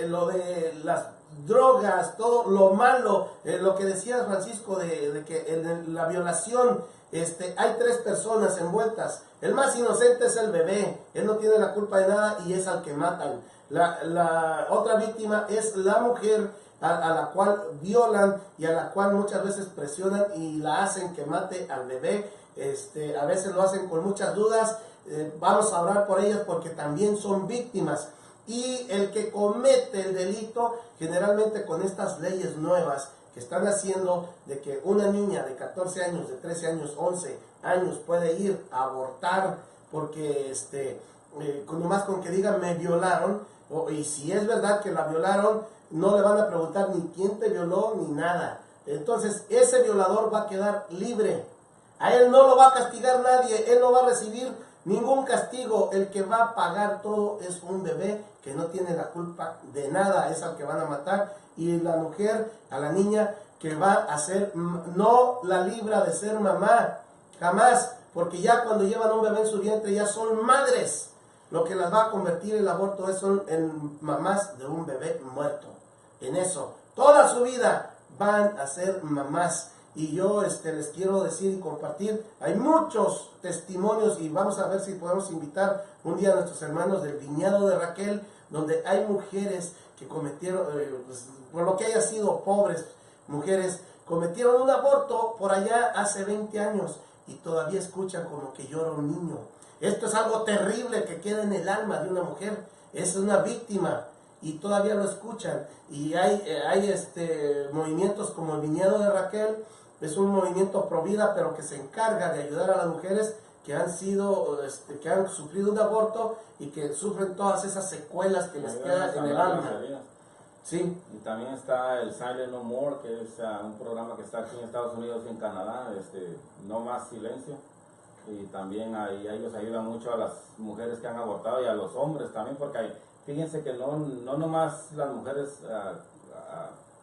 lo de las drogas, todo lo malo, lo que decía Francisco de que la violación hay 3 personas envueltas. El más inocente es el bebé, él no tiene la culpa de nada y es al que matan. La otra víctima es la mujer a la cual violan y a la cual muchas veces presionan y la hacen que mate al bebé. A veces lo hacen con muchas dudas. Vamos a orar por ellas porque también son víctimas. Y el que comete el delito, generalmente con estas leyes nuevas que están haciendo de que una niña de 14 años, de 13 años, 11 años puede ir a abortar porque nomás con que digan me violaron, y si es verdad que la violaron, no le van a preguntar ni quién te violó ni nada. Entonces ese violador va a quedar libre. A él no lo va a castigar nadie, él no va a recibir ningún castigo. El que va a pagar todo es un bebé que no tiene la culpa de nada, es al que van a matar. Y la mujer, a la niña que va a ser, no la libra de ser mamá, jamás, porque ya cuando llevan un bebé en su vientre ya son madres. Lo que las va a convertir el aborto son en mamás de un bebé muerto. En eso, toda su vida van a ser mamás. Y yo les quiero decir y compartir, hay muchos testimonios y vamos a ver si podemos invitar un día a nuestros hermanos del viñedo de Raquel, donde hay mujeres que cometieron, por lo que haya sido pobres, mujeres cometieron un aborto por allá hace 20 años y todavía escuchan como que llora un niño. Esto es algo terrible que queda en el alma de una mujer, es una víctima. Y todavía lo escuchan. Y hay movimientos como el Viñedo de Raquel, es un movimiento pro vida, pero que se encarga de ayudar a las mujeres que han sido, que han sufrido un aborto y que sufren todas esas secuelas que les quedan en el alma. Sí. Y también está el Silent No More, que es un programa que está aquí en Estados Unidos y en Canadá, No Más Silencio. Y también ahí ellos ayudan mucho a las mujeres que han abortado y a los hombres también, porque fíjense que no nomás las mujeres,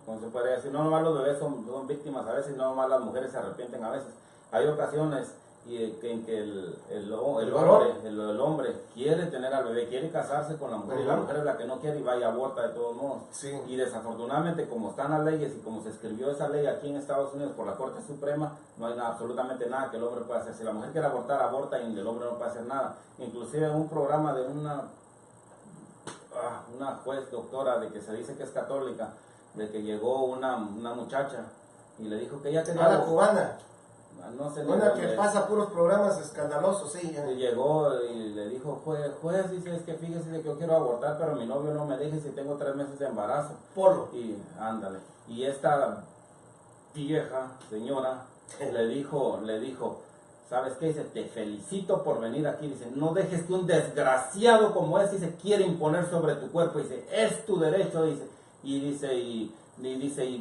¿cómo se podría decir? No nomás los bebés son víctimas a veces, no nomás las mujeres se arrepienten a veces. Hay ocasiones en que el hombre quiere tener al bebé, quiere casarse con la mujer, y la mujer es la que no quiere y va y aborta de todos modos. Sí. Y desafortunadamente, como están las leyes y como se escribió esa ley aquí en Estados Unidos por la Corte Suprema, no hay absolutamente nada que el hombre pueda hacer. Si la mujer quiere abortar, aborta y el hombre no puede hacer nada. Inclusive en un programa de una juez doctora de que se dice que es católica, de que llegó una muchacha y le dijo que ella tenía... la cubana. No sé, una que pasa puros programas escandalosos, sí. Y llegó y le dijo, juez, dice, es que fíjese que yo quiero abortar, pero mi novio no me deja si tengo 3 meses de embarazo. Polo. Y ándale. Y esta vieja señora le dijo, ¿sabes qué? Dice, te felicito por venir aquí. Dice, no dejes que un desgraciado como ese se quiera imponer sobre tu cuerpo. Dice, es tu derecho, dice. Y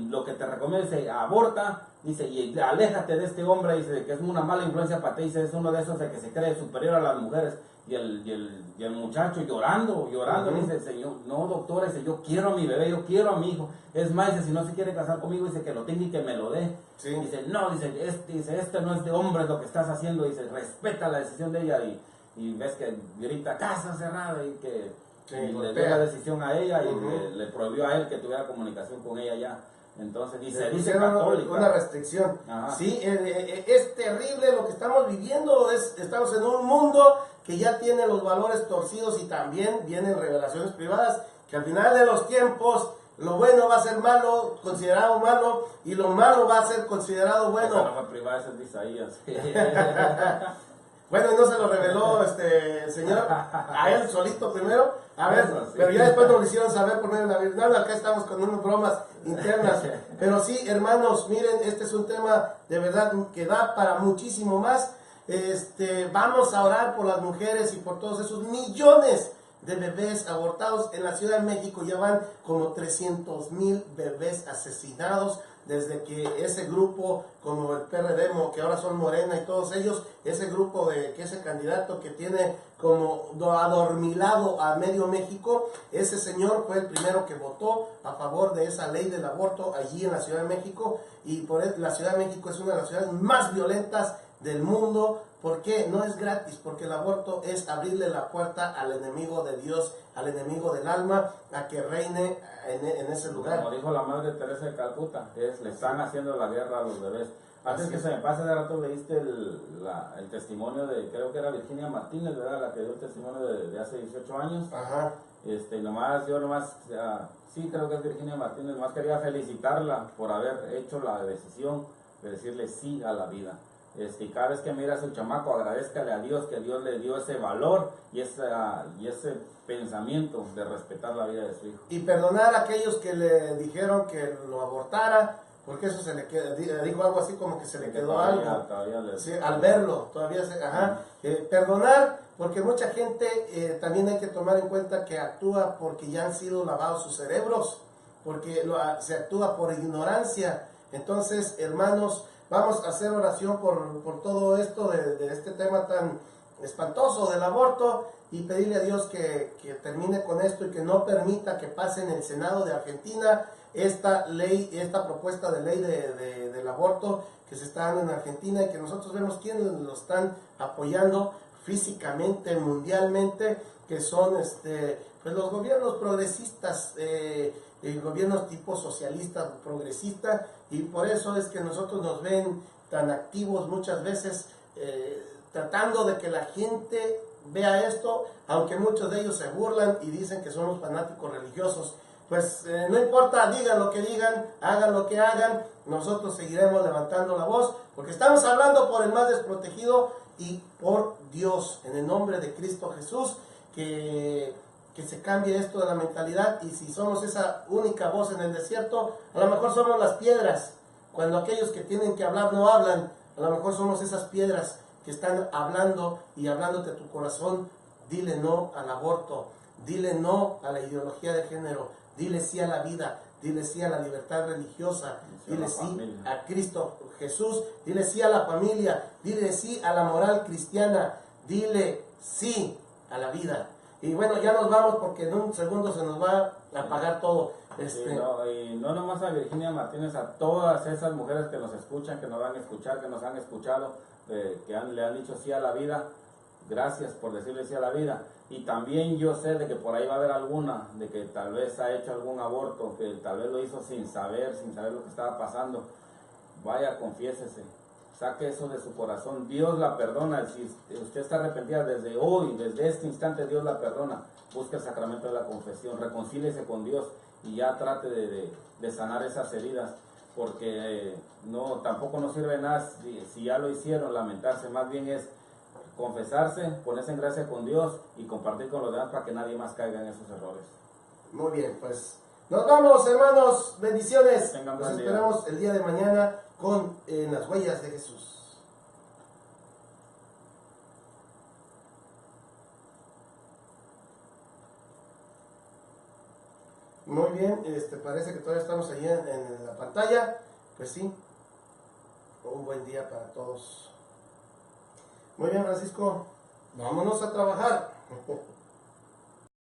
lo que te recomiendo, dice, aborta. Dice, y aléjate de este hombre, dice, que es una mala influencia para ti. Dice, es uno de esos de que se cree superior a las mujeres. Y el muchacho llorando, dice, señor, no doctora, dice, yo quiero a mi bebé, yo quiero a mi hijo. Es más, dice, si no se quiere casar conmigo, dice, que lo tenga y que me lo dé. Sí. Dice, no, este no es de hombre lo que estás haciendo. Dice, respeta la decisión de ella. Y ves que grita, casa cerrada, y que le dio la decisión a ella y le prohibió a él que tuviera comunicación con ella ya. Entonces dice católica. Una restricción. Ajá. Sí, es terrible lo que estamos viviendo. Estamos en un mundo que ya tiene los valores torcidos y también vienen revelaciones privadas que al final de los tiempos lo bueno va a ser malo, considerado malo, y lo malo va a ser considerado bueno. Esa no fue privada, esa es de Isaías. Bueno, y no se lo reveló el Señor a él solito primero. A ver, Eso, sí. pero ya después nos lo hicieron saber por medio de la Biblia. No, acá estamos con unas bromas internas. Pero sí, hermanos, miren, este es un tema de verdad que da para muchísimo más. Vamos a orar por las mujeres y por todos esos millones de bebés abortados. En la Ciudad de México ya van como 300,000 bebés asesinados desde que ese grupo, como el PRD, que ahora son Morena y todos ellos, ese grupo que ese candidato que tiene como adormilado a medio México, ese señor fue el primero que votó a favor de esa ley del aborto allí en la Ciudad de México, y por la Ciudad de México es una de las ciudades más violentas del mundo. ¿Por qué? No es gratis, porque el aborto es abrirle la puerta al enemigo de Dios, al enemigo del alma, a que reine en ese lugar. Como dijo la Madre Teresa de Calcuta, le están haciendo la guerra a los bebés. Antes que se me pase de rato, leíste el testimonio de, creo que era Virginia Martínez, ¿verdad? La que dio el testimonio de hace 18 años. Ajá. Sí, creo que es Virginia Martínez, nomás quería felicitarla por haber hecho la decisión de decirle sí a la vida. Y cada vez que mira a su chamaco, agradezcale a Dios que Dios le dio ese valor y ese pensamiento de respetar la vida de su hijo. Y perdonar a aquellos que le dijeron que lo abortara, porque eso se le queda, dijo algo así como que se le quedó algo. Sí, al verlo, todavía perdonar, porque mucha gente también hay que tomar en cuenta que actúa porque ya han sido lavados sus cerebros, porque se actúa por ignorancia. Entonces, hermanos, vamos a hacer oración por todo esto, de este tema tan espantoso del aborto, y pedirle a Dios que termine con esto y que no permita que pase en el Senado de Argentina esta propuesta de ley del aborto que se está dando en Argentina, y que nosotros vemos quiénes lo están apoyando físicamente, mundialmente, que son pues los gobiernos progresistas, gobiernos tipo socialista, progresista, y por eso es que nosotros nos ven tan activos muchas veces, tratando de que la gente vea esto, aunque muchos de ellos se burlan y dicen que somos fanáticos religiosos. Pues no importa, digan lo que digan, hagan lo que hagan, nosotros seguiremos levantando la voz, porque estamos hablando por el más desprotegido y por Dios, en el nombre de Cristo Jesús, que se cambie esto de la mentalidad. Y si somos esa única voz en el desierto, a lo mejor somos las piedras, cuando aquellos que tienen que hablar no hablan, a lo mejor somos esas piedras que están hablando y hablándote a tu corazón. Dile no al aborto, dile no a la ideología de género, dile sí a la vida, dile sí a la libertad religiosa, dile sí a Cristo Jesús, dile sí a la familia, dile sí a la moral cristiana, dile sí a la vida. Y bueno, ya nos vamos porque en un segundo se nos va a apagar todo. Y no nomás a Virginia Martínez, a todas esas mujeres que nos escuchan, que nos van a escuchar, que nos han escuchado, le han dicho sí a la vida. Gracias por decirle sí a la vida. Y también yo sé de que por ahí va a haber alguna, de que tal vez ha hecho algún aborto, que tal vez lo hizo sin saber lo que estaba pasando. Vaya, confiésese, saque eso de su corazón. Dios la perdona. Si usted está arrepentida desde hoy, desde este instante, Dios la perdona. Busque el sacramento de la confesión, reconcíliese con Dios y ya trate de sanar esas heridas, porque tampoco nos sirve nada si ya lo hicieron, lamentarse. Más bien es confesarse, ponerse en gracia con Dios y compartir con los demás para que nadie más caiga en esos errores. Muy bien, pues nos vamos, hermanos, bendiciones. Nos esperamos el día de mañana con las huellas de Jesús. Muy bien, parece que todavía estamos ahí en la pantalla. Pues sí, un buen día para todos. Muy bien, Francisco, vámonos a trabajar.